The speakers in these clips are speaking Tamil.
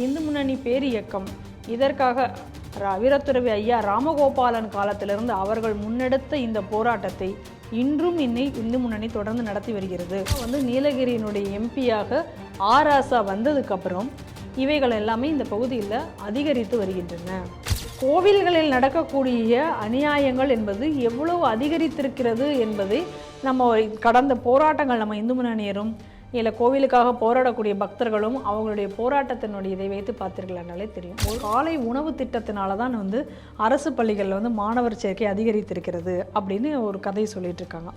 இந்து முன்னணி பேரியக்கம் இதற்காக வீரத்துறவி ஐயா ராமகோபாலன் காலத்திலிருந்து அவர்கள் முன்னெடுத்த இந்த போராட்டத்தை இன்றும் இந்து முன்னணி தொடர்ந்து நடத்தி வருகிறது. நீலகிரியினுடைய எம்பியாக ஆராசா வந்ததுக்கப்புறம் இவைகள் எல்லாமே இந்த பகுதியில் அதிகரித்து வருகின்றன. கோவில்களில் நடக்கக்கூடிய அநியாயங்கள் என்பது எவ்வளவு அதிகரித்திருக்கிறது என்பதை நம்ம கடந்த போராட்டங்கள் நம்ம இந்து முன்னணியரும் இல்லை கோவிலுக்காக போராடக்கூடிய பக்தர்களும் அவங்களுடைய போராட்டத்தினுடைய இதை வைத்து பார்த்தீர்களானாலே தெரியும். ஒரு காலை உணவு திட்டத்தினால தான் அரசு பள்ளிகளில் மாணவர் சேர்க்கை அதிகரித்திருக்கிறது அப்படின்னு ஒரு கதை சொல்லிட்டு இருக்காங்க.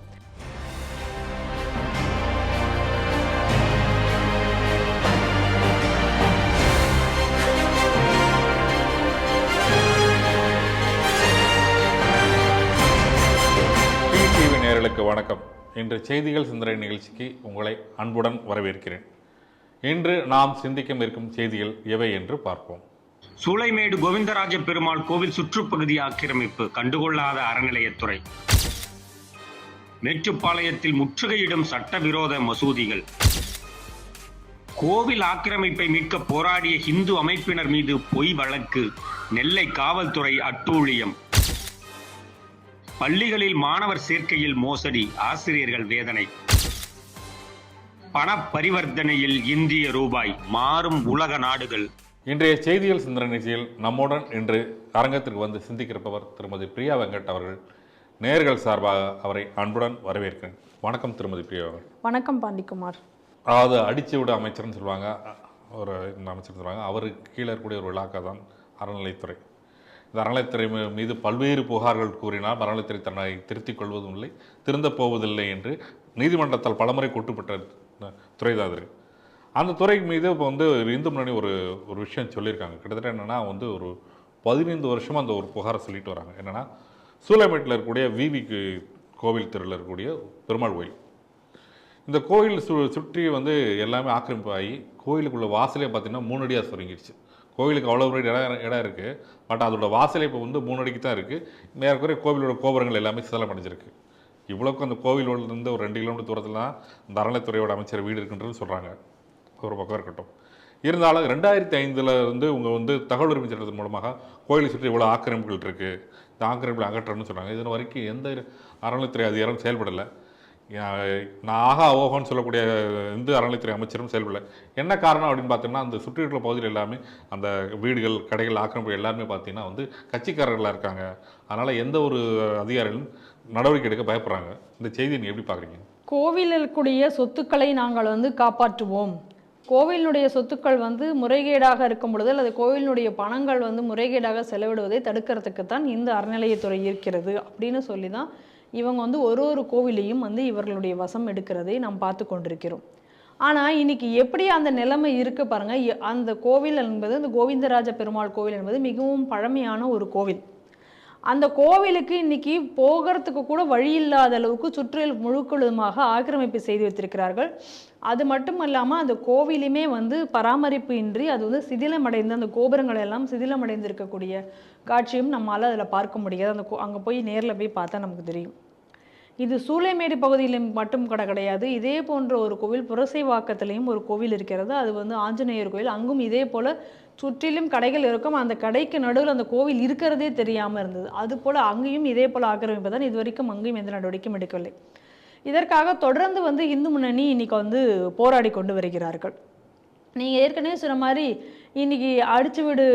நேயர்களுக்கு வணக்கம். இன்று செய்திகள் சிந்தனை நிகழ்ச்சிக்கு உங்களை அன்புடன் வரவேற்கிறேன். இன்று நாம் சிந்திக்க இருக்கும் செய்திகள் எவை என்று பார்ப்போம். சூளைமேடு கோவிந்தராஜ பெருமாள் கோவில் சுற்றுப்பகுதி ஆக்கிரமிப்பு கண்டுகொள்ளாத அறநிலையத்துறை. மேட்டுப்பாளையத்தில் முற்றுகையிடும் சட்டவிரோத மசூதிகள். கோவில் ஆக்கிரமிப்பை மீட்க போராடிய இந்து அமைப்பினர் மீது பொய் வழக்கு. நெல்லை காவல்துறை அட்டூழியம். பள்ளிகளில் மாணவர் சேர்க்கையில் மோசடி, ஆசிரியர்கள் வேதனை. பண பரிவர்த்தனையில் இந்திய ரூபாய், மாறும் உலக நாடுகள். இன்றைய செய்திகள் சிந்தனை நிகழ்ச்சியில் நம்முடன் இன்று அரங்கத்திற்கு வந்து சிந்திக்கிறப்பவர் திருமதி பிரியா வெங்கட் அவர்கள். நேயர்கள் சார்பாக அவரை அன்புடன் வரவேற்கிறேன். வணக்கம் திருமதி பிரியா அவர்கள். வணக்கம் பாண்டிக்குமார். அதாவது அடிச்சு விட அமைச்சர்னு சொல்லுவாங்க, ஒரு இந்த அமைச்சர் சொல்லுவாங்க. அவருக்கு கீழே இருக்கக்கூடிய ஒரு இலாக்கா தான் அறநிலைத்துறை. இந்த அறநிலைத்துறை மீது பல்வேறு புகார்கள் கூறினால் அறநிலைத்துறை தன்னை திருத்திக் கொள்வதும் இல்லை, திருந்தப் போவதில்லை என்று நீதிமன்றத்தால் பலமுறை கூட்டுப்பட்ட துறை தான் அது. அந்த துறை மீது இப்போ இந்து முன்னணி ஒரு விஷயம் சொல்லியிருக்காங்க. கிட்டத்தட்ட என்னென்னா ஒரு 15 வருஷமாக அந்த ஒரு புகாரை சொல்லிட்டு வராங்க. என்னென்னா சூளைமேட்டில் இருக்கக்கூடிய விவி கோவில் தெருவில் இருக்கக்கூடிய பெருமாள் கோயில், இந்த கோயில் சுற்றி எல்லாமே ஆக்கிரமிப்பு ஆகி கோயிலுக்குள்ள வாசலே பார்த்திங்கன்னா 3 அடியாக சுருங்கிடுச்சு. கோவிலுக்கு அவ்வளோ இடம் இருக்குது, பட் அதோட வாசலே இப்போ 3 அடிக்கு தான் இருக்குது. மேற்கூறிய கோவிலோட கோபுரங்கள் எல்லாமே சிதலம் அடைஞ்சிருக்கு. இவ்வளோக்கும் அந்த கோவிலோடு ஒரு 2 கிலோமீட்டர் தூரத்தில் தான் இந்த அறநிலைத்துறையோட அமைச்சர் வீடு இருக்குன்றது சொல்கிறாங்க. ஒரு பக்கம் இருக்கட்டும். இருந்தாலும் 2005 இவங்க தகவல் உரிமை சட்டத்தின் மூலமாக கோயிலை சுற்றி இவ்வளோ ஆக்கிரமிப்புகள் இருக்குது, இந்த ஆக்கிரமிப்புகள் அகற்றணும்னு சொன்னாங்க. இதன் வரைக்கும் எந்த அறநிலைத்துறை அதிகாரம் செயல்படலை. நான் ஆகா ஓஹோன்னு சொல்லக்கூடிய இந்து அறநிலைத்துறை அமைச்சரும் செயல்படலை. என்ன காரணம் அப்படின்னு பார்த்தோம்னா, அந்த சுற்றியுள்ள பகுதியில் எல்லாமே அந்த வீடுகள், கடைகள், ஆக்கிரமிப்பு எல்லாருமே பார்த்தீங்கன்னா கட்சிக்காரர்களாக இருக்காங்க. அதனால் எந்த ஒரு அதிகாரிகளும் நடவடிக்கை எடுக்க பயப்படுறாங்க. இந்த செய்தியை நீங்கள் எப்படி பார்க்குறீங்க? கோவிலுக்குரிய சொத்துக்களை நாங்கள் காப்பாற்றுவோம். கோவிலினுடைய சொத்துக்கள் முறைகேடாக இருக்கும் பொழுது அல்லது கோவிலினுடைய பணங்கள் முறைகேடாக செலவிடுவதை தடுக்கிறதுக்கு தான் இந்த அறநிலையத்துறை இருக்கிறது அப்படின்னு சொல்லி தான் இவங்க ஒரு கோவிலையும் இவர்களுடைய வசம் எடுக்கிறதை நாம் பார்த்து கொண்டிருக்கிறோம். ஆனால் இன்னைக்கு எப்படி அந்த நிலைமை இருக்கு பாருங்க. அந்த கோவில் என்பது இந்த கோவிந்தராஜ பெருமாள் கோவில் என்பது மிகவும் பழமையான ஒரு கோவில். அந்த கோவிலுக்கு இன்னைக்கு போகிறதுக்கு கூட வழி இல்லாத அளவுக்கு சுற்றில் முழுக்களுமாக ஆக்கிரமிப்பு செய்து வைத்திருக்கிறார்கள். அது மட்டும் இல்லாமல் அந்த கோவிலுமே பராமரிப்பு இன்றி அது சிதிலமடைந்து அந்த கோபுரங்கள் எல்லாம் சிதிலமடைந்திருக்கக்கூடிய காட்சியும் நம்மளால் அதில் பார்க்க முடியாது. அங்கே போய் நேரில் போய் பார்த்தா நமக்கு தெரியும். இது சூளைமேடு பகுதியில் மட்டும் கிடையாது. இதே போன்ற ஒரு கோவில் புரசைவாக்கத்திலையும் ஒரு கோவில் இருக்கிறது. அது ஆஞ்சநேயர் கோவில். அங்கும் இதே போல் சுற்றிலும் கடைகள் இருக்கும். அந்த கடைக்கு நடுவில் அந்த கோவில் இருக்கிறதே தெரியாமல் இருந்தது. அதுபோல் அங்கேயும் இதே போல் ஆக்கிரமிப்பு தான். இது வரைக்கும் அங்கேயும் எந்த நடவடிக்கையும் எடுக்கவில்லை. இதற்காக தொடர்ந்து இந்து முன்னணி இன்னைக்கு போராடி கொண்டு வருகிறார்கள். நீங்கள் ஏற்கனவே சொன்ன மாதிரி இன்னைக்கு அடிச்சுவிடு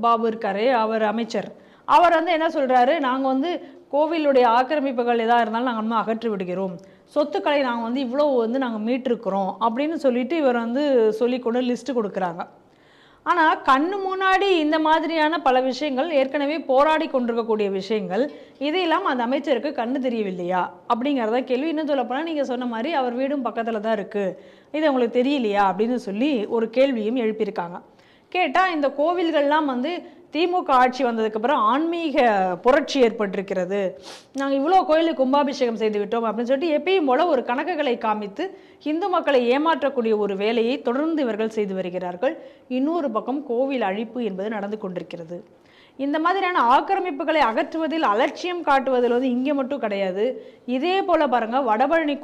பாபு இருக்காரு, அவர் அமைச்சர். அவர் என்ன சொல்கிறாரு, நாங்கள் கோவிலுடைய ஆக்கிரமிப்புகள் எதாக இருந்தாலும் நாங்கள் அகற்றி விடுகிறோம், சொத்துக்களை நாங்கள் இவ்வளோ நாங்கள் மீட்டிருக்கிறோம் அப்படின்னு சொல்லிட்டு இவர் சொல்லிக்கொண்டு லிஸ்ட்டு கொடுக்குறாங்க. ஆனால் கண்ணு முன்னாடி இந்த மாதிரியான பல விஷயங்கள் ஏற்கனவே போராடி கொண்டிருக்கக்கூடிய விஷயங்கள், இது இல்லாமல் அந்த அமைச்சருக்கு கண்ணு தெரியவில்லையா அப்படிங்கிறத கேள்வி. இன்னும் சொல்லப்போனால் நீங்கள் சொன்ன மாதிரி அவர் வீடும் பக்கத்தில் தான் இருக்குது, இது உங்களுக்கு தெரியலையா அப்படின்னு சொல்லி ஒரு கேள்வியும் எழுப்பியிருக்காங்க. கேட்டால் இந்த கோவில்கள்லாம் திமுக ஆட்சி வந்ததுக்கப்புறம் ஆன்மீக புரட்சி ஏற்பட்டிருக்கிறது, நாங்கள் இவ்வளோ கோயிலுக்கு கும்பாபிஷேகம் செய்து விட்டோம் அப்படின்னு சொல்லிட்டு எப்பயும் போல ஒரு கணக்குகளை காமித்து இந்து மக்களை ஏமாற்றக்கூடிய ஒரு வேலையை தொடர்ந்து இவர்கள் செய்து வருகிறார்கள். இன்னொரு பக்கம் கோவில் அழிப்பு என்பது நடந்து கொண்டிருக்கிறது. இந்த மாதிரியான ஆக்கிரமிப்புகளை அகற்றுவதில் அலட்சியம் காட்டுவதில் இங்கே மட்டும் கிடையாது. இதே போல் பாருங்கள், வடபழனி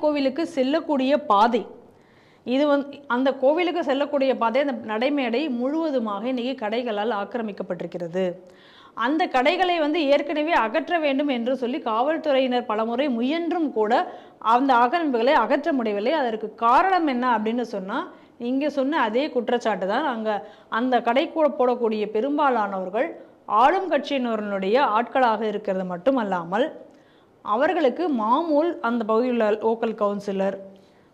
கோவிலுக்கு செல்லக்கூடிய பாதை இது அந்த கோவிலுக்கு செல்லக்கூடிய பாதை, அந்த நடைமேடை முழுவதுமாக இன்றைக்கி கடைகளால் ஆக்கிரமிக்கப்பட்டிருக்கிறது. அந்த கடைகளை ஏற்கனவே அகற்ற வேண்டும் என்று சொல்லி காவல்துறையினர் பலமுறை முயன்றும் கூட அந்த ஆக்கிரமிப்புகளை அகற்ற முடியவில்லை. அதற்கு காரணம் என்ன அப்படின்னு சொன்னால், இங்கே சொன்ன அதே குற்றச்சாட்டு தான். அங்கே அந்த கடை கூட போடக்கூடிய பெரும்பாலானவர்கள் ஆளும் கட்சியினருடைய ஆட்களாக இருக்கிறது மட்டுமல்லாமல், அவர்களுக்கு மாமூல் அந்த பகுதியில் உள்ள லோக்கல் கவுன்சிலர்,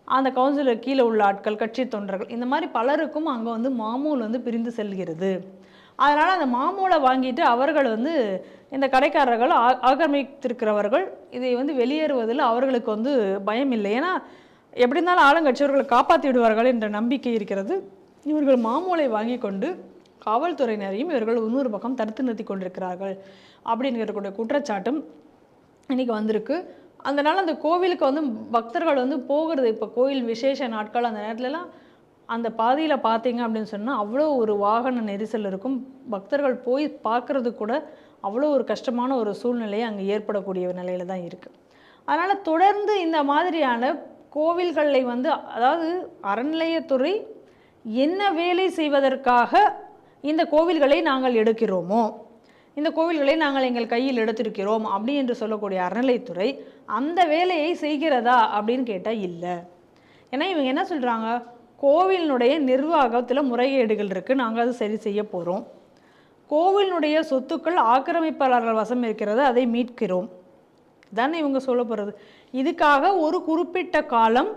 அந்த கவுன்சிலர் கீழே உள்ள ஆட்கள், கட்சி தொண்டர்கள், இந்த மாதிரி பலருக்கும் அங்கே மாமூல் பிரிந்து செல்கிறது. அதனால் அந்த மாமூலை வாங்கிட்டு அவர்கள் இந்த கடைக்காரர்கள் ஆக்கிரமித்திருக்கிறவர்கள் இதை வெளியேறுவதில் அவர்களுக்கு பயம் இல்லை. ஏன்னா எப்படி இருந்தாலும் ஆளுங்கட்சியவர்களை காப்பாற்றி விடுவார்கள் என்ற நம்பிக்கை இருக்கிறது. இவர்கள் மாமூலை வாங்கி கொண்டு காவல்துறையினரையும் இவர்கள் இன்னொரு பக்கம் தடுத்து நிறுத்தி கொண்டிருக்கிறார்கள் அப்படிங்கிற குற்றச்சாட்டும் இன்றைக்கி வந்திருக்கு. அதனால் அந்த கோவிலுக்கு பக்தர்கள் போகிறது, இப்போ கோயில் விசேஷ நாட்கள் அந்த நேரத்துலலாம் அந்த பாதையில் பார்த்தீங்க அப்படின்னு சொன்னால் அவ்வளோ ஒரு வாகன நெரிசல் இருக்கும். பக்தர்கள் போய் பார்க்குறது கூட அவ்வளோ ஒரு கஷ்டமான ஒரு சூழ்நிலையை அங்கே ஏற்படக்கூடிய நிலையில தான் இருக்குது. அதனால் தொடர்ந்து இந்த மாதிரியான கோவில்களை அதாவது அறநிலையத்துறை என்ன வேலை செய்வதற்காக இந்த கோவில்களை நாங்கள் எடுக்கிறோமோ, இந்த கோவில்களை நாங்கள் எங்கள் கையில் எடுத்திருக்கிறோம் அப்படி என்று சொல்லக்கூடிய அறநிலைத்துறை அந்த வேலையை செய்கிறதா அப்படின்னு கேட்டால் இல்லை. ஏன்னா இவங்க என்ன சொல்கிறாங்க, கோவிலினுடைய நிர்வாகத்தில் முறைகேடுகள் இருக்குது, நாங்கள் அதை சரி செய்ய போகிறோம். கோவிலினுடைய சொத்துக்கள் ஆக்கிரமிப்பாளர்கள் வசம் இருக்கிறது, அதை மீட்கிறோம் தானே இவங்க சொல்ல போகிறது. இதுக்காக ஒரு குறிப்பிட்ட காலம்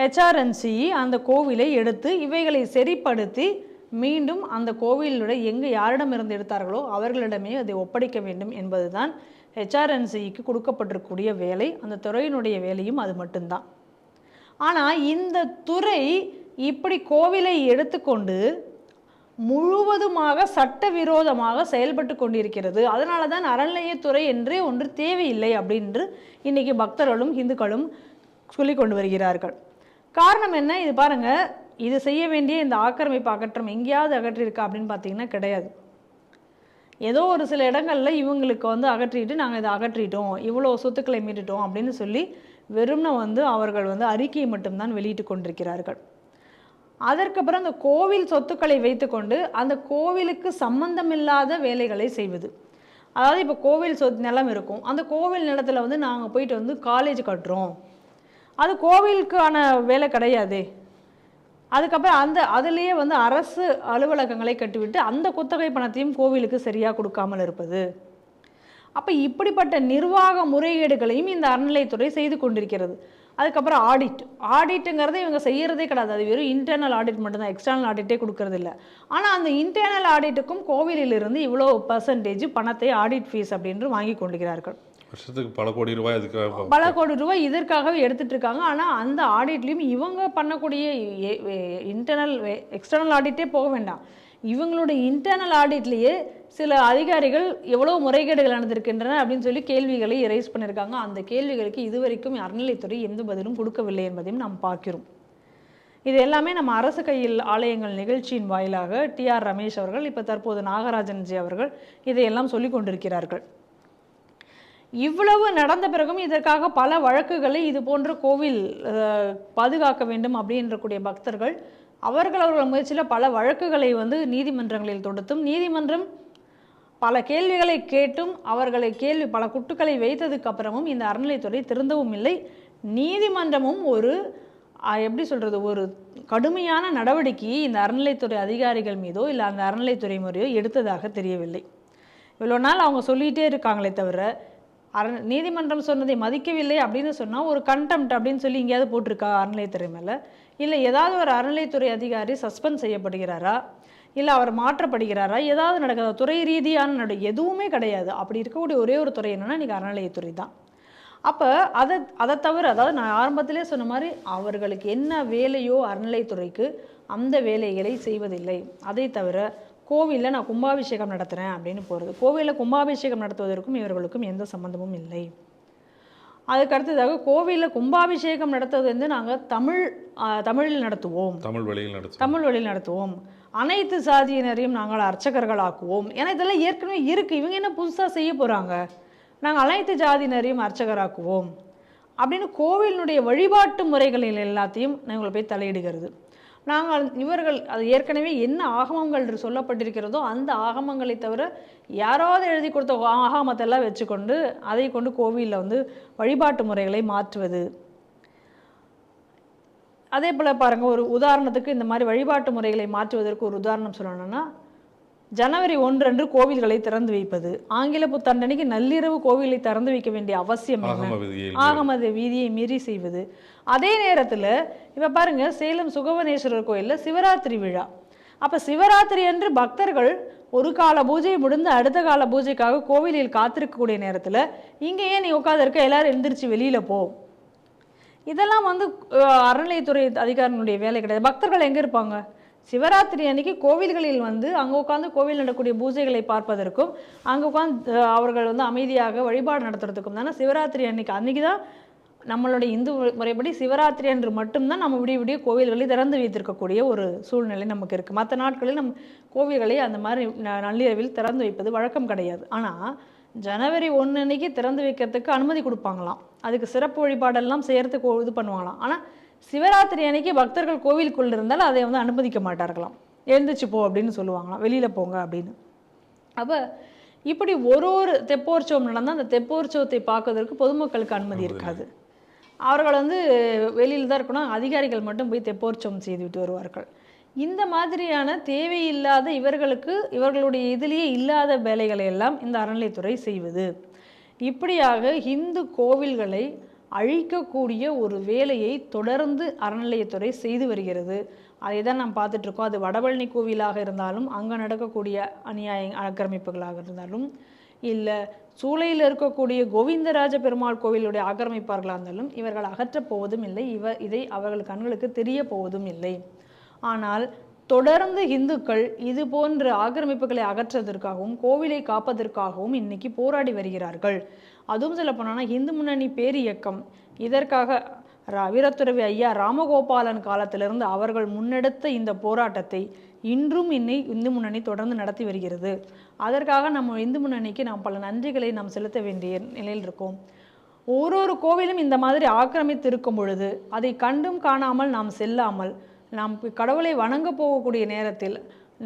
ஹெச்ஆர்என்சி அந்த கோவிலை எடுத்து இவைகளை சரிப்படுத்தி மீண்டும் அந்த கோவிலுடைய எங்கே யாரிடமிருந்து எடுத்தார்களோ அவர்களிடமே அதை ஒப்படைக்க வேண்டும் என்பது தான் ஹெச்ஆர்என்சிக்கு கொடுக்கப்பட்டிருக்கக்கூடிய வேலை. அந்த துறையினுடைய வேலையும் அது மட்டும்தான். ஆனால் இந்த துறை இப்படி கோவிலை எடுத்துக்கொண்டு முழுவதுமாக சட்டவிரோதமாக செயல்பட்டு கொண்டிருக்கிறது. அதனால தான் அறநிலையத்துறை என்றே ஒன்று தேவையில்லை அப்படின்று இன்றைக்கி பக்தர்களும் இந்துக்களும் சொல்லி கொண்டு வருகிறார்கள். காரணம் என்ன? இது பாருங்கள், இது செய்ய வேண்டிய இந்த ஆக்கிரமிப்பு அகற்றம் எங்கேயாவது அகற்றியிருக்கா அப்படின்னு பார்த்தீங்கன்னா கிடையாது. ஏதோ ஒரு சில இடங்களில் இவங்களுக்கு அகற்றிட்டு நாங்கள் இதை அகற்றிட்டோம், இவ்வளோ சொத்துக்களை மீட்டுட்டோம் அப்படின்னு சொல்லி வெறும்னு அவர்கள் அறிக்கையை மட்டும்தான் வெளியிட்டு கொண்டிருக்கிறார்கள். அதற்கப்புறம் அந்த கோவில் சொத்துக்களை வைத்துக்கொண்டு அந்த கோவிலுக்கு சம்பந்தமில்லாத வேலைகளை செய்வது. அதாவது இப்போ கோவில் நிலம் இருக்கும், அந்த கோவில் நிலத்தில் நாங்கள் போயிட்டு காலேஜ் கட்டுறோம், அது கோவிலுக்கான வேலை கிடையாது. அதுக்கப்புறம் அதுலேயே அரசு அலுவலகங்களை கட்டிவிட்டு அந்த குத்தகை பணத்தையும் கோவிலுக்கு சரியாக கொடுக்காமல் இருப்பது. அப்போ இப்படிப்பட்ட நிர்வாக முறைகேடுகளையும் இந்த அறநிலையத்துறை செய்து கொண்டிருக்கிறது. அதுக்கப்புறம் ஆடிட்டுங்கிறத இவங்க செய்கிறதே கிடையாது. அது வெறும் இன்டர்னல் ஆடிட் மட்டும்தான், எக்ஸ்டர்னல் ஆடிட்டே கொடுக்கறது இல்லை. ஆனால் அந்த இன்டர்னல் ஆடிட்டுக்கும் கோவிலிலிருந்து இவ்வளோ பர்சன்டேஜ் பணத்தை ஆடிட் ஃபீஸ் அப்படின்று வாங்கி கொண்டிருக்கிறார்கள். வருஷத்துக்கு பல கோடி ரூபாய் இதற்காகவே எடுத்துட்டு இருக்காங்க. ஆனால் அந்த ஆடிட்லையும் இவங்க பண்ணக்கூடிய எக்ஸ்டர்னல் ஆடிட்டே போக வேண்டாம், இவங்களுடைய இன்டர்னல் ஆடிட்லேயே சில அதிகாரிகள் எவ்வளோ முறைகேடுகள் நடந்திருக்கின்றன அப்படின்னு சொல்லி கேள்விகளை ரைஸ் பண்ணியிருக்காங்க. அந்த கேள்விகளுக்கு இதுவரைக்கும் அறநிலைத்துறை எந்த பதிலும் கொடுக்கவில்லை என்பதையும் நாம் பார்க்கிறோம். இது எல்லாமே நம்ம அரசு கையில் ஆலயங்கள் நிகழ்ச்சியின் வாயிலாக TR ரமேஷ் அவர்கள், இப்போ தற்போது நாகராஜன்ஜி அவர்கள் இதையெல்லாம் சொல்லி கொண்டிருக்கிறார்கள். இவ்வளவு நடந்த பிறகும் இதற்காக பல வழக்குகளை இது போன்ற கோவில் பாதுகாக்க வேண்டும் அப்படின்றக்கூடிய பக்தர்கள் அவர்கள் முயற்சியில் பல வழக்குகளை நீதிமன்றங்களில் தொடுத்தும், நீதிமன்றம் பல கேள்விகளை கேட்டும் அவர்களை பல குட்டுக்களை வைத்ததுக்கு அப்புறமும் இந்த அறநிலைத்துறை திருந்தவும் இல்லை. நீதிமன்றமும் ஒரு எப்படி சொல்கிறது, ஒரு கடுமையான நடவடிக்கையை இந்த அறநிலைத்துறை அதிகாரிகள் மீதோ இல்லை அந்த அறநிலைத்துறை முறையோ எடுத்ததாக தெரியவில்லை. இவ்வளோ நாள் அவங்க சொல்லிகிட்டே இருக்காங்களே தவிர நீதிமன்றம் சொன்னதை மதிக்கவில்லை அப்படின்னு சொன்னால் ஒரு கண்டெம்ட் அப்படின்னு சொல்லி எங்கேயாவது போட்டிருக்கா அறநிலையத்துறை மேலே? இல்லை ஏதாவது ஒரு அறநிலைத்துறை அதிகாரி சஸ்பெண்ட் செய்யப்படுகிறாரா, இல்லை அவர் மாற்றப்படுகிறாரா, ஏதாவது நடக்குதா? துறை ரீதியான எதுவுமே கிடையாது. அப்படி இருக்கக்கூடிய ஒரே ஒரு துறை என்னென்னா இன்றைக்கி அறநிலையத்துறை தான். அப்போ அதை தவிர, அதாவது நான் ஆரம்பத்திலே சொன்ன மாதிரி அவர்களுக்கு என்ன வேலையோ அறநிலைத்துறைக்கு அந்த வேலைகளை செய்வதில்லை. அதை தவிர கோவிலில் நான் கும்பாபிஷேகம் நடத்துகிறேன் அப்படின்னு போகிறது, கோவிலில் கும்பாபிஷேகம் நடத்துவதற்கும் இவர்களுக்கும் எந்த சம்மந்தமும் இல்லை. அதுக்கு அடுத்ததாக கோவிலில் கும்பாபிஷேகம் நடத்துவது நாங்கள் தமிழில் நடத்துவோம், தமிழ் வழியில் நடத்துவோம், அனைத்து சாதியினரையும் நாங்கள் அர்ச்சகர்கள் ஆக்குவோம். ஏன்னா இதெல்லாம் ஏற்கனவே இருக்குது, இவங்க என்ன புதுசாக செய்ய போகிறாங்க? நாங்கள் அனைத்து ஜாதியினரையும் அர்ச்சகராக்குவோம், அப்படின்னு கோவிலினுடைய வழிபாட்டு முறைகளில் எல்லாத்தையும் நாங்கள் போய் தலையிடுகிறது. நாங்கள் இவர்கள் அது ஏற்கனவே என்ன ஆகமங்கள் சொல்லப்பட்டிருக்கிறதோ அந்த ஆகமங்களை தவிர யாராவது எழுதி கொடுத்த ஆகமத்தெல்லாம் வச்சுக்கொண்டு அதை கொண்டு கோவிலில் வந்து வழிபாட்டு முறைகளை மாற்றுவது. அதே போல் பாருங்கள், ஒரு உதாரணத்துக்கு இந்த மாதிரி வழிபாட்டு முறைகளை மாற்றுவதற்கு ஒரு உதாரணம் சொல்லணும்னா, ஜனவரி 1 அன்று கோவில்களை திறந்து வைப்பது. ஆங்கில புத்தாண்டன்னைக்கு நள்ளிரவு கோவிலை திறந்து வைக்க வேண்டிய அவசியம் என்ன? ஆகம வீதியை மீறி செய்வது. அதே நேரத்தில் இப்போ பாருங்க, சேலம் சுகவனேஸ்வரர் கோயிலில் சிவராத்திரி விழா. அப்போ சிவராத்திரி அன்று பக்தர்கள் ஒரு கால பூஜை முடிந்து அடுத்த கால பூஜைக்காக கோவிலில் காத்திருக்கக்கூடிய நேரத்தில் இங்கேயே நீ உட்காந்துருக்க, எல்லாரும் எழுந்திரிச்சு வெளியில் போ. இதெல்லாம் வந்து அறநிலையத்துறை அதிகாரிகளுடைய வேலை கிடையாது. பக்தர்கள் எங்கே இருப்பாங்க? சிவராத்திரி அன்னைக்கு கோவில்களில் வந்து அங்கே உட்காந்து கோவில் நடக்கக்கூடிய பூஜைகளை பார்ப்பதற்கும் அங்கே உட்காந்து அவர்கள் வந்து அமைதியாக வழிபாடு நடத்துறதுக்கும் தானே சிவராத்திரி அன்னைக்கு தான் நம்மளுடைய இந்து முறைப்படி சிவராத்திரி அன்று மட்டும்தான் நம்ம விடிய கோவில்களை திறந்து வைத்திருக்கக்கூடிய ஒரு சூழ்நிலை நமக்கு இருக்குது. மற்ற நாட்களில் நம் கோவில்களை அந்த மாதிரி நள்ளிரவில் திறந்து வைப்பது வழக்கம் கிடையாது. ஆனால் ஜனவரி 1 அன்னைக்கு திறந்து வைக்கிறதுக்கு அனுமதி கொடுப்பாங்களாம், அதுக்கு சிறப்பு வழிபாடெல்லாம் செய்கிறதுக்கு இது பண்ணுவாங்களாம். ஆனால் சிவராத்திரி அன்னைக்கு பக்தர்கள் கோவிலுக்குள்ள இருந்தாலும் அதை வந்து அனுமதிக்க மாட்டார்களாம். எழுந்திரிச்சு போ அப்படின்னு சொல்லுவாங்களாம், வெளியில் போங்க அப்படின்னு. அப்போ இப்படி ஒரு தெப்போற்சவம் நடந்தால் அந்த தெப்போற்சவத்தை பார்க்கறதுக்கு பொதுமக்களுக்கு அனுமதி இருக்காது. அவர்கள் வந்து வெளியில் தான் இருக்கணும், அதிகாரிகள் மட்டும் போய் தெப்போற்சவம் செய்துவிட்டு வருவார்கள். இந்த மாதிரியான தேவையில்லாத இவர்களுடைய இதிலேயே இல்லாத வேலைகளை எல்லாம் இந்த அறநிலையத்துறை செய்வது. இப்படியாக இந்து கோவில்களை அழிக்கக்கூடிய ஒரு வேலையை தொடர்ந்து அறநிலையத்துறை செய்து வருகிறது. அதை தான் நாம் பார்த்துட்ருக்கோம். அது வடபழனி கோவிலாக இருந்தாலும், அங்கே நடக்கக்கூடிய அநியாய ஆக்கிரமிப்புகளாக இருந்தாலும், இல்லை சூளையில் இருக்கக்கூடிய கோவிந்தராஜ பெருமாள் கோவிலுடைய ஆக்கிரமிப்பார்களாக இருந்தாலும் இவர்கள் அகற்றப் போவதும் இல்லை. இதை அவர்கள் கண்களுக்கு தெரிய போவதும் இல்லை. ஆனால் தொடர்ந்து இந்துக்கள் இது போன்ற ஆக்கிரமிப்புகளை அகற்றுவதற்காகவும் கோவிலை காப்பதற்காகவும் இன்னைக்கு போராடி வருகிறார்கள். அதுவும் சொல்ல போனால் இந்து முன்னணி பேரியக்கம் இதற்காக வீரத்துறவி ஐயா ராமகோபாலன் காலத்திலிருந்து அவர்கள் முன்னெடுத்த இந்த போராட்டத்தை இன்றும் இந்து முன்னணி தொடர்ந்து நடத்தி வருகிறது. அதற்காக நம்ம இந்து முன்னணிக்கு நாம் பல நன்றிகளை நாம் செலுத்த வேண்டிய நிலையில் இருக்கோம். ஒரு கோவிலும் இந்த மாதிரி ஆக்கிரமித்து இருக்கும் பொழுது அதை கண்டும் காணாமல் நாம் செல்லாமல் நாம் கடவுளை வணங்க போகக்கூடிய நேரத்தில்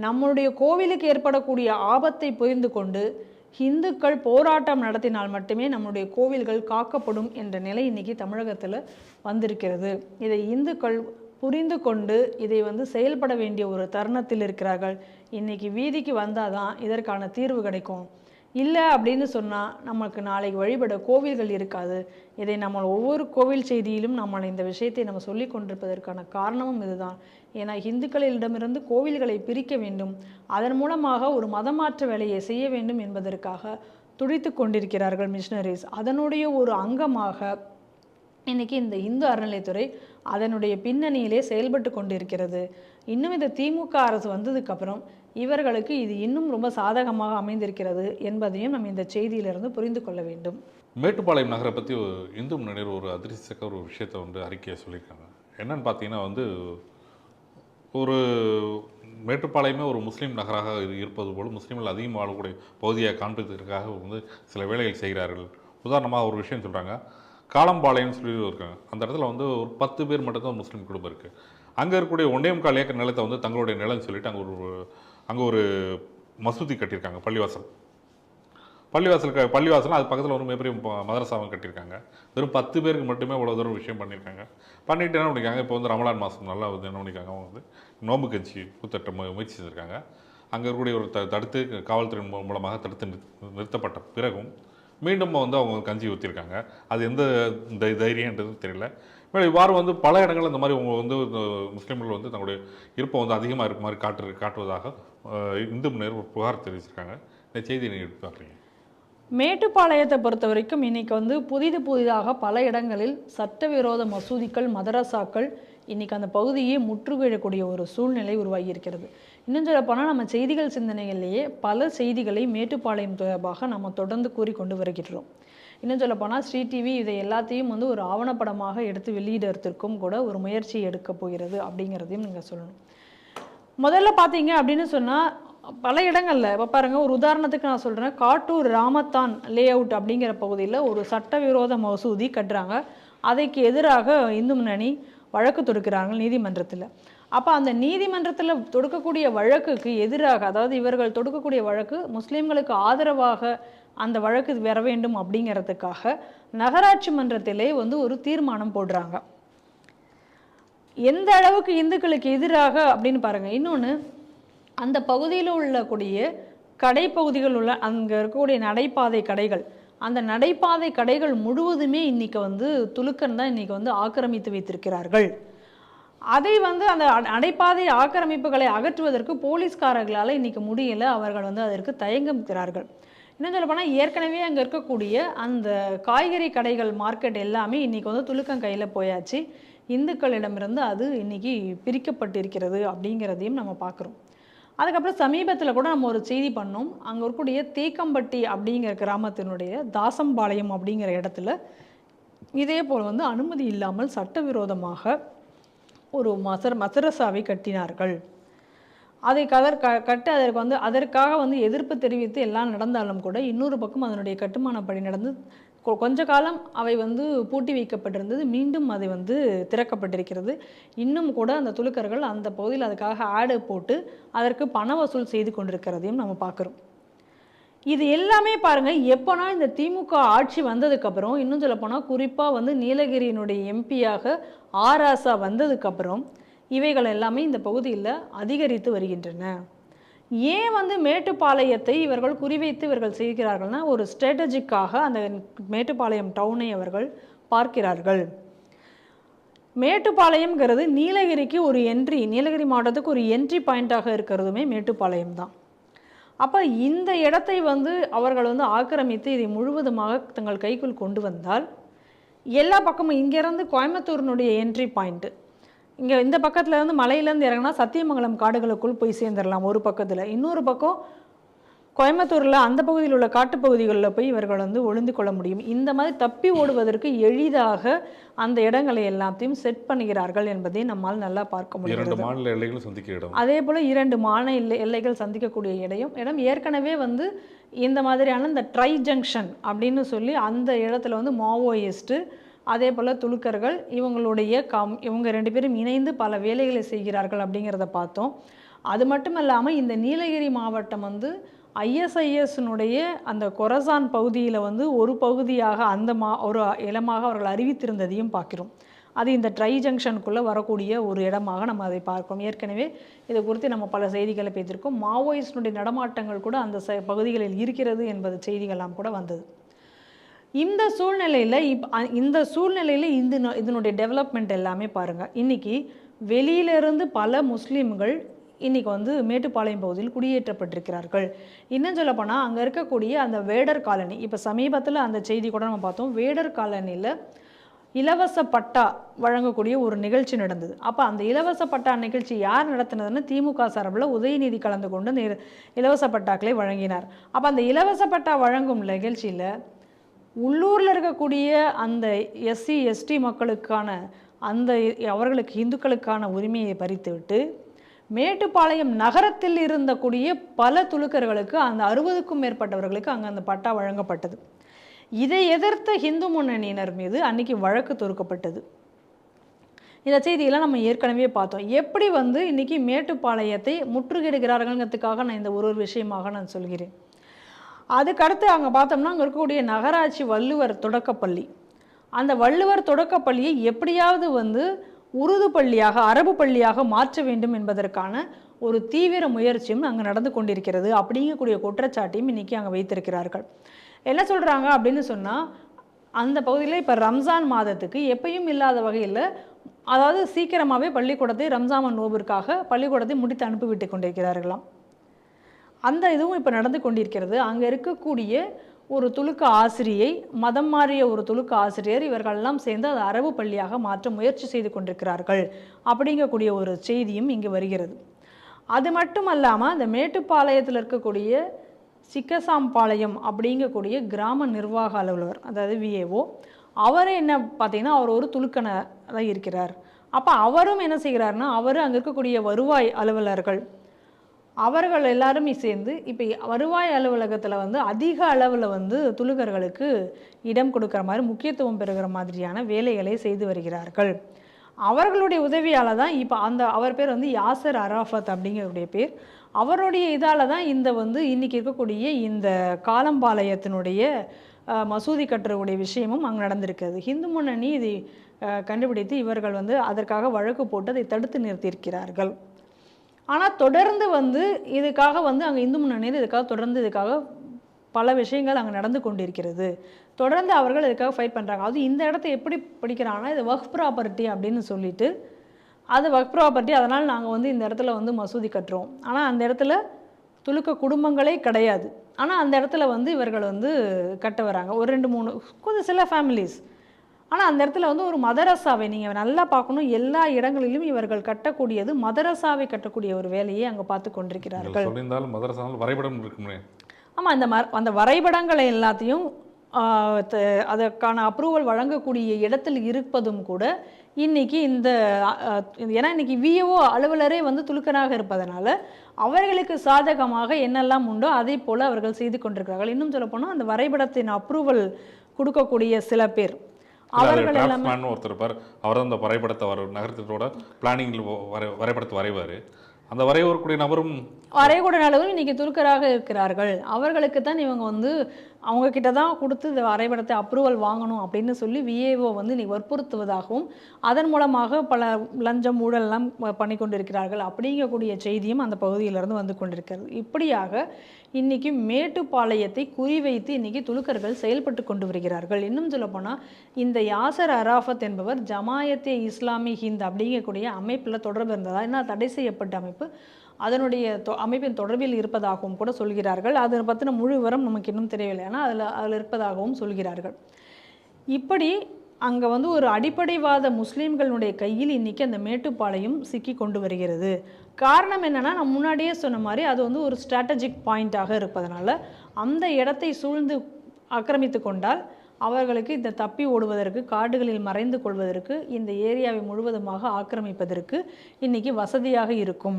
நம்முடைய கோவிலுக்கு ஏற்படக்கூடிய ஆபத்தை புரிந்து கொண்டு இந்துக்கள் போராட்டம் நடத்தினால் மட்டுமே நம்முடைய கோவில்கள் காக்கப்படும் என்ற நிலை இன்னைக்கு தமிழகத்தில் வந்திருக்கிறது. இதை இந்துக்கள் புரிந்து கொண்டு இதை வந்து செயல்பட வேண்டிய ஒரு தருணத்தில் இருக்கிறார்கள். இன்னைக்கு வீதிக்கு வந்தால் தான் இதற்கான தீர்வு கிடைக்கும். இல்லை அப்படின்னு சொன்னால் நமக்கு நாளைக்கு வழிபட கோவில்கள் இருக்காது. இதை நம்ம ஒவ்வொரு கோவில் செய்தியிலும் நம்ம இந்த விஷயத்தை நம்ம சொல்லி கொண்டிருப்பதற்கான காரணமும் இதுதான். ஏன்னா இந்துக்களிடமிருந்து கோவில்களை பிரிக்க வேண்டும், அதன் மூலமாக ஒரு மதமாற்ற வேலையை செய்ய வேண்டும் என்பதற்காக துடித்து கொண்டிருக்கிறார்கள் மிஷனரிஸ். அதனுடைய ஒரு அங்கமாக இன்னைக்கு இந்த இந்து அறநிலையத்துறை அதனுடைய பின்னணியிலே செயல்பட்டு கொண்டிருக்கிறது. இன்னும் இந்த திமுக அரசு வந்ததுக்கப்புறம் இவர்களுக்கு இது இன்னும் ரொம்ப சாதகமாக அமைந்திருக்கிறது என்பதையும் நம்ம இந்த செய்தியிலிருந்து புரிந்து கொள்ள வேண்டும். மேட்டுப்பாளையம் நகரை பற்றி இந்து முன்னணி ஒரு அதிர்ச்சிக்க ஒரு விஷயத்தை வந்து அறிக்கையை சொல்லியிருக்காங்க. என்னன்னு பார்த்தீங்கன்னா வந்து ஒரு மேட்டுப்பாளையமே ஒரு முஸ்லீம் நகராக இருப்பது போல் முஸ்லீம்கள் அதிகம் வாழக்கூடிய பகுதியை காண்பிப்பதற்காக வந்து சில வேலைகள் செய்கிறார்கள். உதாரணமாக ஒரு விஷயம் சொல்கிறாங்க, காலம்பாளையம்னு சொல்லி இருக்காங்க. அந்த இடத்துல வந்து ஒரு 10 பேர் மட்டும்தான் முஸ்லீம் குடும்பம் இருக்குது. அங்கே இருக்கக்கூடிய 1.25 ஏக்கர் நிலத்தை வந்து தங்களுடைய நிலம்னு சொல்லிட்டு அங்கே ஒரு மசூதி கட்டியிருக்காங்க. பள்ளிவாசல் அது பக்கத்தில் ஒரு மிகப்பெரிய மதரசாவும் கட்டியிருக்காங்க. வெறும் 10 பேருக்கு மட்டுமே இவ்வளோ தூரம் விஷயம் பண்ணியிருக்காங்க. பண்ணிட்டு என்ன பண்ணியிருக்காங்க, இப்போ வந்து ரமலான் மாதம் நல்லா வந்து என்ன பண்ணியிருக்காங்க, அவங்க வந்து நோம்பு கஞ்சி கூத்தட்ட முயற்சி செஞ்சுருக்காங்க. அங்கே இருக்கக்கூடிய ஒரு தடுத்து காவல்துறை மூலமாக தடுத்து நிறுத்தப்பட்ட பிறகும் மீண்டும் வந்து அவங்க கஞ்சி ஊற்றிருக்காங்க. அது எந்த தைரியன்றது தெரியல. இவ்வாறு வந்து பல இடங்கள் இந்த மாதிரி அவங்க வந்து முஸ்லீம்கள் வந்து தங்களுடைய இருப்பை வந்து அதிகமாக இருக்க மாதிரி காட்டுவதாக இந்து முன்னேறு ஒரு புகார் தெரிவிச்சிருக்காங்க. இந்த செய்தியை நீங்கள் எடுத்து பார்க்குறீங்க. மேட்டுப்பாளையத்தை பொறுத்த வரைக்கும் இன்னைக்கு வந்து புதிதாக பல இடங்களில் சட்டவிரோத மசூதிகள் மதரசாக்கள் இன்னைக்கு அந்த பகுதியை முற்றுகையிடக்கூடிய ஒரு சூழ்நிலை உருவாகி இருக்கிறது. இன்னும் சொல்ல போனால் நம்ம செய்திகள் சிந்தனைகளிலேயே பல செய்திகளை மேட்டுப்பாளையம் தொடர்பாக நம்ம தொடர்ந்து கூறிக்கொண்டு வருகிறோம். இன்னும் சொல்ல போனால் ஸ்ரீ டிவி இதை எல்லாத்தையும் வந்து ஒரு ஆவணப்படமாக எடுத்து வெளியிடறதுக்கும் கூட ஒரு முயற்சி எடுக்க போகிறது அப்படிங்கிறதையும் நீங்கள் சொல்லணும். முதல்ல பார்த்தீங்க அப்படின்னு சொன்னால் பல இடங்களில் இப்போ பாருங்கள், ஒரு உதாரணத்துக்கு நான் சொல்கிறேன், காட்டூர் ராமத்தான் லே அவுட் அப்படிங்கிற பகுதியில் ஒரு சட்டவிரோத மசூதி கட்டுறாங்க. அதைக்கு எதிராக இந்து முன்னணி வழக்கு தொடுக்கிறார்கள் நீதிமன்றத்தில். அப்போ அந்த நீதிமன்றத்தில் தொடுக்கக்கூடிய வழக்குக்கு எதிராக, அதாவது இவர்கள் தொடுக்கக்கூடிய வழக்கு முஸ்லீம்களுக்கு ஆதரவாக அந்த வழக்கு வர வேண்டும் அப்படிங்கிறதுக்காக நகராட்சி மன்றத்திலே ஒரு தீர்மானம் போடுறாங்க. எந்த அளவுக்கு இந்துக்களுக்கு எதிராக அப்படின்னு பாருங்க. இன்னொன்று, அந்த பகுதியில் உள்ளக்கூடிய கடைப்பகுதிகள் உள்ள அங்கே இருக்கக்கூடிய நடைபாதை கடைகள், அந்த நடைபாதை கடைகள் முழுவதுமே இன்னைக்கு துலுக்கன் தான் இன்னைக்கு ஆக்கிரமித்து வைத்திருக்கிறார்கள். அதை அந்த நடைபாதை ஆக்கிரமிப்புகளை அகற்றுவதற்கு போலீஸ்காரர்களால் இன்னைக்கு முடியல. அவர்கள் அதற்கு தயங்குகிறார்கள். இன்னும் சொல்ல போனால், ஏற்கனவே அங்கே இருக்கக்கூடிய அந்த காய்கறி கடைகள் மார்க்கெட் எல்லாமே இன்னைக்கு துலுக்கன் கையில் போயாச்சு. இந்துக்களிடமிருந்து அது இன்னைக்கு பிரிக்கப்பட்டிருக்கிறது அப்படிங்கிறதையும் நம்ம பார்க்குறோம். அதுக்கப்புறம் சமீபத்தில் கூட நம்ம ஒரு செய்தி பண்ணோம். அங்கே இருக்கக்கூடிய தேக்கம்பட்டி அப்படிங்கிற கிராமத்தினுடைய தாசம்பாளையம் அப்படிங்கிற இடத்துல இதே போல் அனுமதி இல்லாமல் சட்டவிரோதமாக ஒரு மதரசாவை கட்டினார்கள். அதை கட்ட அதற்காக எதிர்ப்பு தெரிவித்து எல்லாம் நடந்தாலும் கூட இன்னொரு பக்கம் அதனுடைய கட்டுமான பணி நடந்து கொஞ்ச காலம் அவை பூட்டி வைக்கப்பட்டிருந்தது. மீண்டும் அதை திறக்கப்பட்டிருக்கிறது. இன்னும் கூட அந்த துலுக்கர்கள் அந்த பகுதியில் அதுக்காக ஆடு போட்டு அதற்கு பண வசூல் செய்து கொண்டிருக்கிறதையும் நம்ம பார்க்குறோம். இது எல்லாமே பாருங்கள், எப்போனா இந்த திமுக ஆட்சி வந்ததுக்கப்புறம், இன்னும் சொல்லப்போனால் குறிப்பாக நீலகிரியினுடைய எம்பியாக ஆராசா வந்ததுக்கப்புறம் இவைகள் எல்லாமே இந்த பகுதியில் அதிகரித்து வருகின்றன. ஏன் மேட்டுப்பாளையத்தை இவர்கள் குறிவைத்து இவர்கள் செய்கிறார்கள்னா, ஒரு ஸ்ட்ராட்டஜிக்காக அந்த மேட்டுப்பாளையம் டவுனை அவர்கள் பார்க்கிறார்கள். மேட்டுப்பாளையம்ங்கிறது நீலகிரிக்கு ஒரு என்ட்ரி, நீலகிரி மாவட்டத்துக்கு ஒரு என்ட்ரி பாயிண்டாக இருக்கிறதுமே மேட்டுப்பாளையம் தான். அப்போ இந்த இடத்தை அவர்கள் ஆக்கிரமித்து இதை முழுவதுமாக தங்கள் கைக்குள் கொண்டு வந்தால், எல்லா பக்கமும் இங்கேருந்து கோயம்புத்தூரினுடைய என்ட்ரி பாயிண்ட்டு, இங்கே இந்த பக்கத்துலேருந்து மலையிலேருந்து இறங்கினா சத்தியமங்கலம் காடுகளுக்குள் போய் சேர்ந்துடலாம் ஒரு பக்கத்தில். இன்னொரு பக்கம் கோயம்புத்தூரில் அந்த பகுதியில் உள்ள காட்டுப்பகுதிகளில் போய் இவர்கள் ஒளிந்து கொள்ள முடியும். இந்த மாதிரி தப்பி ஓடுவதற்கு எளிதாக அந்த இடங்களை எல்லாத்தையும் செட் பண்ணுகிறார்கள் என்பதை நம்மால் நல்லா பார்க்க முடியும். 2 மாநில எல்லைகள் சந்திக்க இடம், அதே போல் 2 மாநில எல்லைகள் சந்திக்கக்கூடிய இடம் ஏற்கனவே இந்த மாதிரியான இந்த ட்ரை ஜங்ஷன் அப்படின்னு சொல்லி அந்த இடத்துல மாவோயிஸ்ட்டு, அதே போல் துலுக்கர்கள், இவங்க 2 பேரும் இணைந்து பல வேலைகளை செய்கிறார்கள் அப்படிங்கிறத பார்த்தோம். அது மட்டும் இல்லாமல் இந்த நீலகிரி மாவட்டம் ஐஎஸ்ஐஎஸ்னுடைய அந்த கொரசான் பகுதியில் ஒரு பகுதியாக ஒரு இடமாக அவர்கள் அறிவித்திருந்ததையும் பார்க்கிறோம். அது இந்த ட்ரை ஜங்ஷனுக்குள்ளே வரக்கூடிய ஒரு இடமாக நம்ம அதை பார்க்கிறோம். ஏற்கனவே இதை குறித்து நம்ம பல செய்திகளை பேசியிருக்கோம். மாவோயிஸ்டுடைய நடமாட்டங்கள் கூட அந்த பகுதிகளில் இருக்கிறது என்பது செய்திகள்லாம் கூட வந்தது. இந்த சூழ்நிலையில் இதனுடைய டெவலப்மெண்ட் எல்லாமே பாருங்கள். இன்றைக்கி வெளியிலிருந்து பல முஸ்லீம்கள் இன்றைக்கி மேட்டுப்பாளையம் பகுதியில் குடியேற்றப்பட்டிருக்கிறார்கள். இன்னும் சொல்லப்போனால் அங்கே இருக்கக்கூடிய அந்த வேடர் காலனி, இப்போ சமீபத்தில் அந்த செய்தி கூட நம்ம பார்த்தோம். வேடர் காலனியில் இலவச பட்டா வழங்கக்கூடிய ஒரு நிகழ்ச்சி நடந்தது. அப்போ அந்த இலவச பட்டா நிகழ்ச்சி யார் நடத்தினதுன்னு திமுக சார்பில் உதயநிதி கலந்து கொண்டு அந்த இலவச பட்டாக்களை வழங்கினார். அப்போ அந்த இலவச பட்டா வழங்கும் நிகழ்ச்சியில் உள்ளூரில் இருக்கக்கூடிய அந்த எஸ்சி எஸ்டி மக்களுக்கான அவர்களுக்கு இந்துக்களுக்கான உரிமையை பறித்துவிட்டு மேட்டுப்பாளையம் நகரத்தில் இருந்தக்கூடிய பல துலுக்கர்களுக்கு அந்த 60க்கும் மேற்பட்டவர்களுக்கு அங்கே அந்த பட்டா வழங்கப்பட்டது. இதை எதிர்த்த இந்து முன்னணியினர் மீது அன்னைக்கு வழக்கு தொடுக்கப்பட்டது. இந்த செய்தியெல்லாம் நம்ம ஏற்கனவே பார்த்தோம். எப்படி இன்னைக்கு மேட்டுப்பாளையத்தை முற்றுகையிடுகிறார்கள்ங்கிறதுக்காக நான் இந்த ஒரு விஷயமாக நான் சொல்கிறேன். அதுக்கடுத்து அங்கே பார்த்தோம்னா அங்கே இருக்கக்கூடிய நகராட்சி வள்ளுவர் தொடக்கப்பள்ளி, அந்த வள்ளுவர் தொடக்கப்பள்ளியை எப்படியாவது உருது பள்ளியாக, அரபு பள்ளியாக மாற்ற வேண்டும் என்பதற்கான ஒரு தீவிர முயற்சியும் அங்கே நடந்து கொண்டிருக்கிறது அப்படிங்கக்கூடிய குற்றச்சாட்டையும் இன்றைக்கி அங்கே வைத்திருக்கிறார்கள். என்ன சொல்கிறாங்க அப்படின்னு சொன்னால், அந்த பகுதியில் இப்போ ரம்ஜான் மாதத்துக்கு எப்பயும் இல்லாத வகையில், அதாவது சீக்கிரமாகவே பள்ளிக்கூடத்தை ரம்ஜான் நோபிற்காக பள்ளிக்கூடத்தை முடித்து அனுப்பிவிட்டு கொண்டிருக்கிறார்களாம். அந்த இதுவும் இப்போ நடந்து கொண்டிருக்கிறது. அங்கே இருக்கக்கூடிய ஒரு துலுக்க ஆசிரியை, மதம் மாறிய ஒரு துலுக்க ஆசிரியர், இவர்களெல்லாம் சேர்ந்து அதை அரபு பள்ளியாக மாற்ற முயற்சி செய்து கொண்டிருக்கிறார்கள் அப்படிங்கக்கூடிய ஒரு செய்தியும் இங்கே வருகிறது. அது மட்டும் இல்லாமல் அந்த மேட்டுப்பாளையத்தில் இருக்கக்கூடிய சிக்கசாம்பாளையம் அப்படிங்கக்கூடிய கிராம நிர்வாக அலுவலர், அதாவது விஏஓ, அவரே என்ன பார்த்தீங்கன்னா அவர் ஒரு துலுக்கனாக இருக்கிறார். அப்போ அவரும் என்ன செய்கிறாருன்னா, அவர் அங்கே இருக்கக்கூடிய வருவாய் அலுவலர்கள், அவர்கள் எல்லாருமே சேர்ந்து இப்போ வருவாய் அலுவலகத்தில் வந்து அதிக அளவில் வந்து துலுக்கர்களுக்கு இடம் கொடுக்குற மாதிரி முக்கியத்துவம் பெறுகிற மாதிரியான வேலைகளை செய்து வருகிறார்கள். அவர்களுடைய உதவியால் தான் இப்போ அவர் பேர் வந்து யாசர் அராஃபத் அப்படிங்கிறவுடைய பேர். அவருடைய இதால் தான் இந்த வந்து இன்றைக்கி இருக்கக்கூடிய இந்த காலம்பாளையத்தினுடைய மசூதி கட்டுறக்கூடிய விஷயமும் அங்கே நடந்திருக்கிறது. ஹிந்து முன்னணி இதை கண்டுபிடித்து இவர்கள் வந்து அதற்காக வழக்கு போட்டு அதை தடுத்து நிறுத்தியிருக்கிறார்கள். ஆனால் தொடர்ந்து வந்து இதுக்காக வந்து அங்கே இந்து முன்னணியில் இதுக்காக பல விஷயங்கள் அங்கே நடந்து கொண்டிருக்கிறது. தொடர்ந்து அவர்கள் இதுக்காக ஃபைட் பண்ணுறாங்க. அது இந்த இடத்த எப்படி படிக்கிறாங்கன்னா, இது வக்ஃப் ப்ராப்பர்ட்டி அப்படின்னு சொல்லிட்டு, அது வக்ஃப் ப்ராப்பர்ட்டி, அதனால் நாங்கள் வந்து இந்த இடத்துல வந்து மசூதி கட்டுறோம். ஆனால் அந்த இடத்துல துலுக்க குடும்பங்களே கிடையாது. ஆனால் அந்த இடத்துல வந்து இவர்கள் வந்து கட்ட வராங்க. ஒரு 2-3 கொஞ்சம் சில ஃபேமிலிஸ். ஆனால் அந்த இடத்துல வந்து ஒரு மதரசாவை நீங்கள் நல்லா பார்க்கணும். எல்லா இடங்களிலும் இவர்கள் கட்டக்கூடியது மதரசாவை கட்டக்கூடிய ஒரு வேலையை அங்கே பார்த்து கொண்டிருக்கிறார்கள். வரைபடம் இருக்குமே. ஆமாம், அந்த வரைபடங்களை எல்லாத்தையும் அதற்கான அப்ரூவல் வழங்கக்கூடிய இடத்தில் இருப்பதும் கூட இன்றைக்கி ஏன்னா இன்றைக்கி விஏஓ அலுவலரே வந்து துலுக்கனாக இருப்பதனால அவர்களுக்கு சாதகமாக என்னெல்லாம் உண்டோ அதே போல் அவர்கள் செய்து கொண்டிருக்கிறார்கள். இன்னும் சொல்லப்போனால் அந்த வரைபடத்தின் அப்ரூவல் கொடுக்கக்கூடிய சில பேர் அவர்கள் எல்லாமே ஒருத்தர் இருப்பார். அவர் தான் அந்த வரைபடத்தை நகரத்தோட பிளானிங்கில் வரைபடத்தை வரைவார். அந்த வரையக்கூடிய நபரும் இன்றைக்கி துலுக்கராக இருக்கிறார்கள். அவர்களுக்கு தான் இவங்க வந்து அவங்கக்கிட்ட தான் கொடுத்து இந்த வரைபடத்தை அப்ரூவல் வாங்கணும் அப்படின்னு சொல்லி விஏஓ வந்து இன்றைக்கி வற்புறுத்துவதாகவும் அதன் மூலமாக பல லஞ்சம் ஊழல்லாம் பண்ணி கொண்டிருக்கிறார்கள் அப்படிங்கக்கூடிய செய்தியும் அந்த பகுதியிலிருந்து வந்து கொண்டிருக்கிறது. இப்படியாக இன்றைக்கி மேட்டுப்பாளையத்தை குறிவைத்து இன்றைக்கி துலுக்கர்கள் செயல்பட்டு கொண்டு வருகிறார்கள். இன்னும் சொல்லப்போனால் இந்த யாசர் அராஃபத் என்பவர் ஜமாயத்தே இஸ்லாமி ஹிந்த் அப்படிங்கக்கூடிய அமைப்பில் தொடர்பு இருந்ததா, என்ன தடை செய்யப்பட்ட அமைப்பு, அதனுடைய அமைப்பின் தொடர்பில் இருப்பதாகவும் கூட சொல்கிறார்கள். அதை பற்றின முழு விவரம் நமக்கு இன்னும் தெரியவில்லை. ஆனால் அதில் இருப்பதாகவும் சொல்கிறார்கள். இப்படி அங்கே வந்து ஒரு அடிப்படைவாத முஸ்லீம்களுடைய கையில் இன்றைக்கி அந்த மேட்டுப்பாளையம் சிக்கி கொண்டு வருகிறது. காரணம் என்னென்னா, நான் முன்னாடியே சொன்ன மாதிரி அது வந்து ஒரு ஸ்ட்ராட்டஜிக் பாயிண்ட்டாக இருப்பதனால அந்த இடத்தை சூழ்ந்து ஆக்கிரமித்து கொண்டால் அவர்களுக்கு இந்த தப்பி ஓடுவதற்கு, காடுகளில் மறைந்து கொள்வதற்கு, இந்த ஏரியாவை முழுவதுமாக ஆக்கிரமிப்பதற்கு இன்றைக்கி வசதியாக இருக்கும்.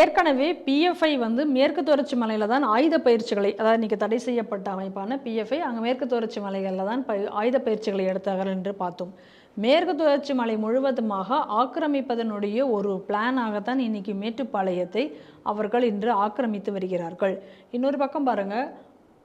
ஏற்கனவே பிஎஃப்ஐ வந்து மேற்கு தொடர்ச்சி மலையில் தான் ஆயுத பயிற்சிகளை, அதாவது இன்றைக்கி தடை செய்யப்பட்ட அமைப்பான பிஎஃப்ஐ அங்கே மேற்கு தொடர்ச்சி மலைகளில் தான் ஆயுத பயிற்சிகளை எடுத்தார்கள் என்று பார்த்தோம். மேற்கு தொடர்ச்சி மலை முழுவதுமாக ஆக்கிரமிப்பதனுடைய ஒரு பிளானாகத்தான் இன்றைக்கி மேட்டுப்பாளையத்தை அவர்கள் இன்று ஆக்கிரமித்து வருகிறார்கள். இன்னொரு பக்கம் பாருங்கள்,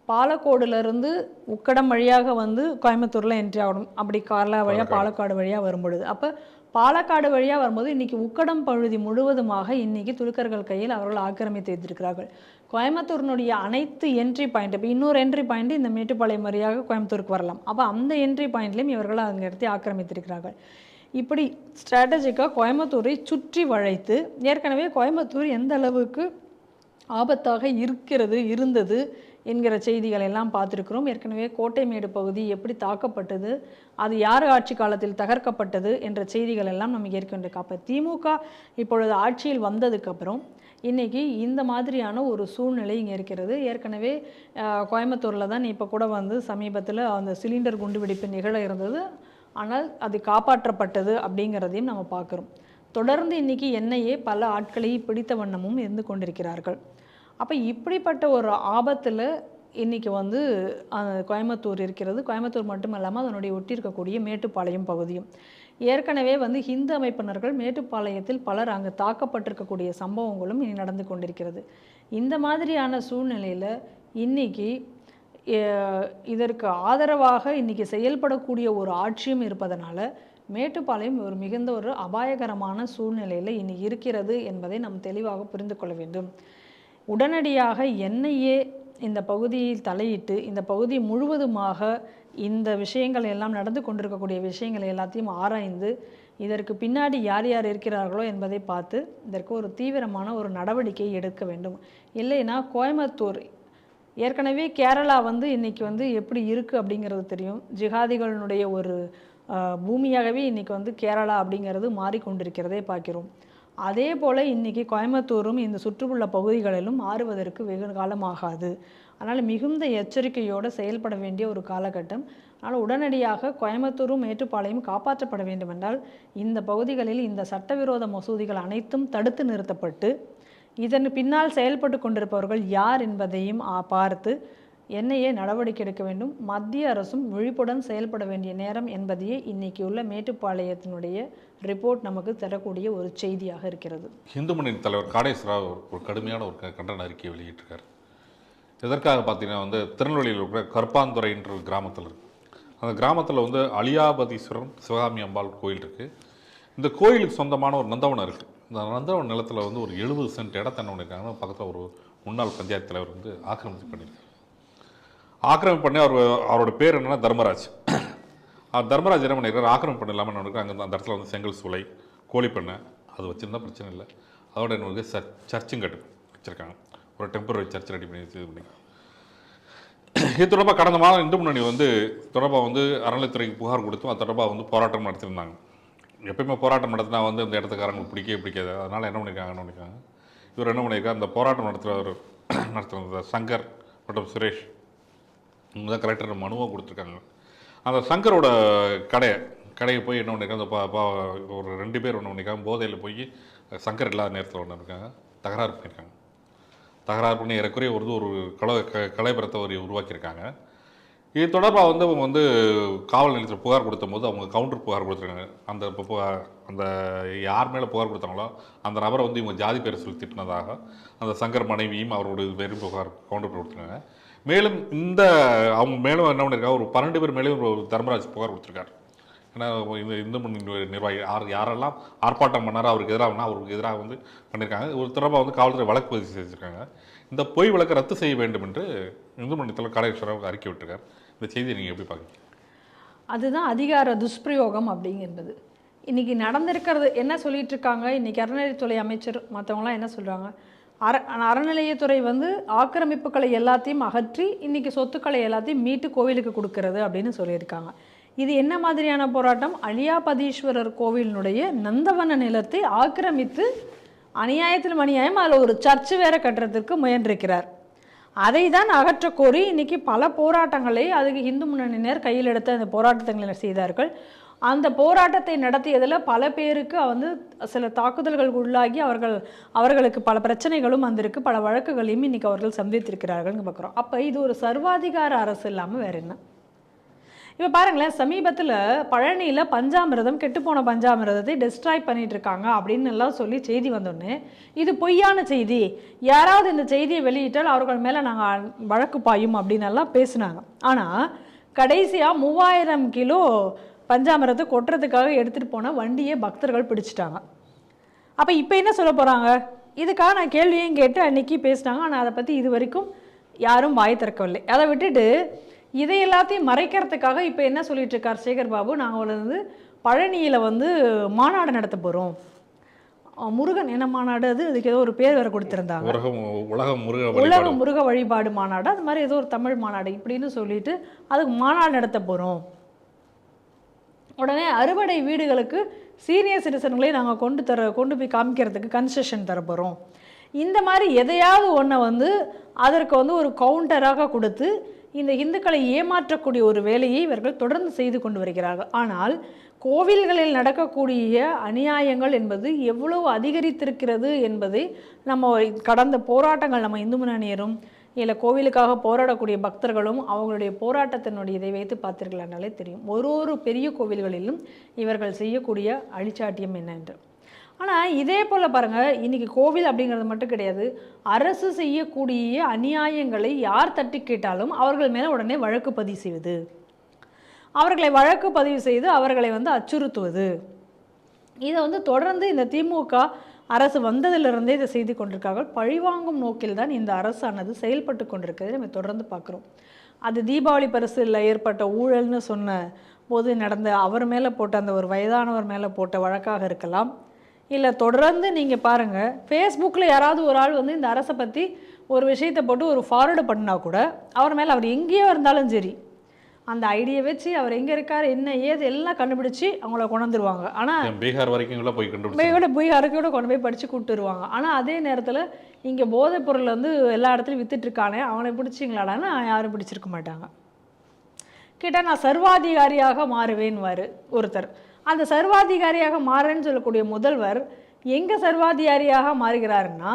பாலக்கோடுலேருந்து உக்கடம் வழியாக வந்து கோயம்புத்தூரில் என்ட்ரி ஆகணும். அப்படி கார்லா வழியாக பாலக்காடு வழியாக வரும்பொழுது, அப்போ பாலக்காடு வழியாக வரும்போது இன்றைக்கி உக்கடம் பகுதி முழுவதுமாக இன்றைக்கி துலுக்கர்கள் கையில் அவர்கள் ஆக்கிரமித்து வைத்திருக்கிறார்கள். கோயம்புத்தூரினுடைய அனைத்து என்ட்ரி பாயிண்ட், இப்போ இன்னொரு என்ட்ரி பாயிண்ட் இந்த மேட்டுப்பாளையம் வழியாக கோயம்புத்தூருக்கு வரலாம். அப்போ அந்த என்ட்ரி பாயிண்ட்லேயும் இவர்கள் அங்கே எடுத்து ஆக்கிரமித்திருக்கிறார்கள். இப்படி ஸ்ட்ராட்டஜிக்காக கோயம்புத்தூரை சுற்றி வளைத்து, ஏற்கனவே கோயம்புத்தூர் எந்த அளவுக்கு ஆபத்தாக இருந்தது என்கிற செய்திகள் எல்லாம் பார்த்துருக்கிறோம். ஏற்கனவே கோட்டைமேடு பகுதி எப்படி தாக்கப்பட்டது, அது யார் ஆட்சி காலத்தில் தகர்க்கப்பட்டது என்ற செய்திகள் எல்லாம் நமக்கு ஏற்கனவே. அப்போ திமுக இப்பொழுது ஆட்சியில் வந்ததுக்கப்புறம் இன்றைக்கி இந்த மாதிரியான ஒரு சூழ்நிலை இங்கே இருக்கிறது. ஏற்கனவே கோயம்புத்தூரில் தான் இப்போ கூட வந்து சமீபத்தில் அந்த சிலிண்டர் குண்டுவெடிப்பு நிகழ இருந்தது. ஆனால் அது காப்பாற்றப்பட்டது அப்படிங்கிறதையும் நம்ம பார்க்குறோம். தொடர்ந்து இன்றைக்கி என்ஐஏ பல ஆட்களை பிடித்த வண்ணமும் இருந்து கொண்டிருக்கிறார்கள். அப்போ இப்படிப்பட்ட ஒரு ஆபத்தில் இன்றைக்கி வந்து கோயம்புத்தூர் இருக்கிறது. கோயம்புத்தூர் மட்டும் இல்லாமல் அதனுடைய ஒட்டி இருக்கக்கூடிய மேட்டுப்பாளையம் பகுதியும். ஏற்கனவே வந்து ஹிந்து அமைப்பினர்கள் மேட்டுப்பாளையத்தில் பலர் அங்கே தாக்கப்பட்டிருக்கக்கூடிய சம்பவங்களும் இனி நடந்து கொண்டிருக்கிறது. இந்த மாதிரியான சூழ்நிலையில் இன்றைக்கி இதற்கு ஆதரவாக இன்றைக்கி செயல்படக்கூடிய ஒரு ஆட்சியும் இருப்பதனால மேட்டுப்பாளையம் ஒரு மிகுந்த ஒரு அபாயகரமான சூழ்நிலையில் இனி இருக்கிறது என்பதை நாம் தெளிவாக புரிந்து கொள்ள வேண்டும். உடனடியாக என்ஐஏ இந்த பகுதியில் தலையிட்டு இந்த பகுதி முழுவதுமாக இந்த விஷயங்கள் எல்லாம் நடந்து கொண்டிருக்கக்கூடிய விஷயங்களை எல்லாத்தையும் ஆராய்ந்து இதற்கு பின்னாடி யார் யார் இருக்கிறார்களோ என்பதை பார்த்து இதற்கு ஒரு தீவிரமான ஒரு நடவடிக்கை எடுக்க வேண்டும். இல்லைன்னா கோயம்புத்தூர், ஏற்கனவே கேரளா வந்து இன்றைக்கி வந்து எப்படி இருக்குது அப்படிங்கிறது தெரியும். ஜிஹாதிகளினுடைய ஒரு பூமியாகவே இன்றைக்கி வந்து கேரளா அப்படிங்கிறது மாறிக்கொண்டிருக்கிறதே பார்க்கிறோம். அதே போல் இன்றைக்கி கோயம்புத்தூரும் இந்த சுற்றுப்புற பகுதிகளிலும் மாறுவதற்கு வெகு காலமாகாது. அதனால் மிகுந்த எச்சரிக்கையோடு செயல்பட வேண்டிய ஒரு காலகட்டம். அதனால் உடனடியாக கோயம்புத்தூரும் மேட்டுப்பாளையம் காப்பாற்றப்பட வேண்டுமென்றால் இந்த பகுதிகளில் இந்த சட்டவிரோத மசூதிகள் அனைத்தும் தடுத்து நிறுத்தப்பட்டு இதன் பின்னால் செயல்பட்டு கொண்டிருப்பவர்கள் யார் என்பதையும் பார்த்து என்னையே நடவடிக்கை எடுக்க வேண்டும். மத்திய அரசும் விழிப்புடன் செயல்பட வேண்டிய நேரம் என்பதையே இன்னைக்கு உள்ள மேட்டுப்பாளையத்தினுடைய ரிப்போர்ட் நமக்கு தரக்கூடிய ஒரு செய்தியாக இருக்கிறது. இந்து முன்னணி தலைவர் காடேஸ்வரராவ் ஒரு கடுமையான ஒரு கண்டன அறிக்கையை வெளியிட்டிருக்காரு. எதற்காக பார்த்தீங்கன்னா திருநெல்வேலியில் இருக்கிற கற்பாந்துறைன்ற கிராமத்தில் இருக்குது. அந்த கிராமத்தில் அலியாபதீஸ்வரம் சிவகாமி அம்பாள் கோயில் இருக்குது. இந்த கோயிலுக்கு சொந்தமான ஒரு நந்தவனம் இருக்குது. இந்த நந்தவன நிலத்தில் ஒரு 70 சென்ட் இடத்த என்ன பண்ணியிருக்காங்கன்னா பக்கத்தில் ஒரு முன்னாள் பஞ்சாயத்து தலைவர் ஆக்கிரமிப்பு பண்ணியிருக்காரு. ஆக்கிரமிப்பு பண்ணி அவரோட பேர் என்னென்னா தர்மராஜ். தர்மராஜ் என்ன பண்ணியிருக்காரு, ஆக்கிரமிப்பு பண்ண இல்லாமல் என்ன அங்கே அந்த இடத்துல செங்கல் சூளை கோழிப்பண்ணை அது வச்சுருந்தா பிரச்சனை இல்லை. அதோட என்ன சர்ச்சும் கட்டு வச்சுருக்காங்க. ஒரு டெம்பரரி சர்ச் ரெடி பண்ணி இது பண்ணி இது தொடர்பாக கடந்த மாதம் இந்து முன்னணி தொடர்பாக அறநிலைத்துறைக்கு புகார் கொடுத்தும் அது தொடர்பாக போராட்டம் நடத்தியிருந்தாங்க. எப்பயுமே போராட்டம் நடத்தினா இந்த இடத்துக்காரங்களுக்கு பிடிக்காது. அதனால் என்ன பண்ணியிருக்காங்க இவர் என்ன பண்ணியிருக்காரு, அந்த போராட்டம் நடத்துகிற சங்கர் மற்றும் சுரேஷ் இவங்க தான் கலெக்டர் மனுவாக கொடுத்துருக்காங்க. அந்த சங்கரோட கடையை போய் என்ன பண்ணியிருக்காங்க, அந்த ஒரு 2 பேர் ஒன்று பண்ணியிருக்காங்க. போதையில் போய் சங்கர் இல்லாத நேரத்தில் ஒன்று இருக்காங்க, தகராறு பண்ணியிருக்காங்க. தகராறு பண்ணி இறக்குறைய ஒரு கலைபுரத்தை உருவாக்கியிருக்காங்க. இது தொடர்பாக அவங்க காவல் நிலையத்தில் புகார் கொடுத்த போது அவங்க கவுண்டர் புகார் கொடுத்துருக்காங்க. அந்த யார் மேலே புகார் கொடுத்தாங்களோ அந்த நபரை இவங்க ஜாதி பேரை சொல்லி திட்டினதாக அந்த சங்கர் மனைவியும் அவரோட வெறும் புகார் கவுண்டர் கொடுத்துருக்காங்க. மேலும் அவங்க மேலும் என்ன பண்ணியிருக்காங்க, ஒரு 12 பேர் மேலேயும் ஒரு தர்மராஜ் புகார் கொடுத்துருக்காரு. ஏன்னா இந்த இந்து முன்னணி நிர்வாகி யாரெல்லாம் ஆர்ப்பாட்டம் பண்ணாரோ அவருக்கு எதிராக பண்ணியிருக்காங்க. ஒரு தொடர்பாக காவல்துறை வழக்கு பதிவு செஞ்சுருக்காங்க. இந்த பொய் வழக்கை ரத்து செய்ய வேண்டும் என்று இந்து முன்னணி தலைவர் காடேஸ்வரராவ் அறிக்கை விட்டுருக்கார். இந்த செய்தியை நீங்கள் எப்படி பார்க்குறீங்க? அதுதான் அதிகார துஷ்பிரயோகம் அப்படிங்கிறது. இன்றைக்கி நடந்திருக்கிறது என்ன சொல்லிட்டு இருக்காங்க, இன்றைக்கி அறநிலையத்துறை அமைச்சர் மற்றவங்களாம் என்ன சொல்கிறாங்க, அறநிலையத்துறை ஆக்கிரமிப்புகளை எல்லாத்தையும் அகற்றி இன்றைக்கி சொத்துக்களை எல்லாத்தையும் மீட்டு கோவிலுக்கு கொடுக்கறது அப்படின்னு சொல்லியிருக்காங்க. இது என்ன மாதிரியான போராட்டம்? அலியாபதீஸ்வரர் கோவிலினுடைய நந்தவன நிலத்தை ஆக்கிரமித்து அநியாயத்திலும் அநியாயம் அதில் ஒரு சர்ச்சு வேற கட்டுறதுக்கு முயன்றிருக்கிறார். அதை தான் அகற்றக்கோரி இன்றைக்கி பல போராட்டங்களை அதுக்கு இந்து முன்னணியினர் கையில் எடுத்து அந்த போராட்டங்களை செய்தார்கள். அந்த போராட்டத்தை நடத்தியதில் பல பேருக்கு சில தாக்குதல்களுக்கு உள்ளாகி அவர்களுக்கு பல பிரச்சனைகளும் வந்திருக்கு, பல வழக்குகளையும் இன்றைக்கி அவர்கள் சந்தித்திருக்கிறார்கள்னு பார்க்குறோம். அப்போ இது ஒரு சர்வாதிகார அரசு இல்லாமல் வேறு என்ன? இப்போ பாருங்களேன், சமீபத்தில் பழனியில் பஞ்சாமிரதம் கெட்டுப்போன பஞ்சாமிரதத்தை டெஸ்ட்ராய் பண்ணிட்டு இருக்காங்க அப்படின்னு எல்லாம் சொல்லி செய்தி வந்தோடனே இது பொய்யான செய்தி, யாராவது இந்த செய்தியை வெளியிட்டால் அவர்கள் மேலே நாங்கள் வழக்கு பாயும் அப்படின்னு எல்லாம் பேசினாங்க. ஆனால் கடைசியாக 3000 கிலோ பஞ்சாமிரத்தை கொட்டுறதுக்காக எடுத்துகிட்டு போன வண்டியை பக்தர்கள் பிடிச்சிட்டாங்க. அப்போ இப்போ என்ன சொல்ல போகிறாங்க? இதுக்காக நான் கேள்வியும் கேட்டு அன்றைக்கி பேசினாங்க. ஆனால் அதை பற்றி இது வரைக்கும் யாரும் வாய் திறக்கவில்லை. அதை விட்டுட்டு இதை எல்லாத்தையும் மறைக்கிறதுக்காக இப்போ என்ன சொல்லிட்டு இருக்கார் சேகர் பாபு, நாங்கள் பழனியில் மாநாடு நடத்த போகிறோம். முருகன் என்ன மாநாடு, அதுக்கு ஏதோ ஒரு பேர் வேறு கொடுத்துருந்தாங்க, உலக முருக வழிபாடு மாநாடு, அது மாதிரி ஏதோ ஒரு தமிழ் மாநாடு இப்படின்னு சொல்லிட்டு அதுக்கு மாநாடு நடத்த போகிறோம். உடனே அறுபடை வீடுகளுக்கு சீனியர் சிட்டிசன்களை நாங்கள் கொண்டு போய் காமிக்கிறதுக்கு கன்செஷன் தர போகிறோம். இந்த மாதிரி எதையாவது ஒன்றை அதற்கு ஒரு கவுண்டராக கொடுத்து இந்த இந்துக்களை ஏமாற்றக்கூடிய ஒரு வேலையை இவர்கள் தொடர்ந்து செய்து கொண்டு வருகிறார்கள். ஆனால் கோவில்களில் நடக்கக்கூடிய அநியாயங்கள் என்பது எவ்வளவு அதிகரித்திருக்கிறது என்பதை நம்ம கடந்த போராட்டங்கள் நம்ம இந்து முன்னணியரும் இல்லை கோவிலுக்காக போராடக்கூடிய பக்தர்களும் அவங்களுடைய போராட்டத்தினுடைய இதை வைத்து பார்த்தீர்களானாலே தெரியும். ஒரு பெரிய கோவில்களிலும் இவர்கள் செய்யக்கூடிய அழிச்சாட்டியம் என்ன என்று. ஆனால் இதே போல் பாருங்கள், இன்றைக்கி கோவில் அப்படிங்கிறது மட்டும் கிடையாது, அரசு செய்யக்கூடிய அநியாயங்களை யார் தட்டி கேட்டாலும் அவர்கள் மேலே உடனே வழக்கு பதிவு செய்வது, அவர்களை வழக்கு பதிவு செய்து அவர்களை அச்சுறுத்துவது, இதை தொடர்ந்து இந்த திமுக அரசு வந்ததிலிருந்தே இதை செய்து கொண்டிருக்கார்கள். பழிவாங்கும் நோக்கில் தான் இந்த அரசானது செயல்பட்டு கொண்டிருக்கிறது நம்ம தொடர்ந்து பார்க்குறோம். அது தீபாவளி பரிசில் ஏற்பட்ட ஊழல்னு சொன்ன போது நடந்த அவர் மேலே போட்ட அந்த ஒரு வயதானவர் மேலே போட்ட வழக்காக இருக்கலாம், இல்லை தொடர்ந்து நீங்கள் பாருங்கள் ஃபேஸ்புக்கில் யாராவது ஒரு ஆள் இந்த அரசை பற்றி ஒரு விஷயத்தை போட்டு ஒரு ஃபார்வர்டு பண்ணால் கூட அவர் மேலே அவர் எங்கேயோ இருந்தாலும் சரி அந்த ஐடியை வச்சு அவர் எங்கே இருக்கார் என்ன ஏது எல்லாம் கண்டுபிடிச்சி அவங்கள கொண்டுருவாங்க. ஆனால் பீகார் வரைக்கும் போய் பீகாருக்கு கூட கொண்டு போய் படித்து கூப்பிட்டு வருவாங்க. ஆனால் அதே நேரத்தில் இங்கே போதைப் பொருள் எல்லா இடத்துலையும் வித்துட்ருக்கானே அவனை பிடிச்சிங்களாடான்னு யாரும் பிடிச்சிருக்க மாட்டாங்க. கேட்டால் நான் சர்வாதிகாரியாக மாறுவேன்வார் ஒருத்தர். அந்த சர்வாதிகாரியாக மாறுறேன்னு சொல்லக்கூடிய முதல்வர் எங்கே சர்வாதிகாரியாக மாறுகிறாருன்னா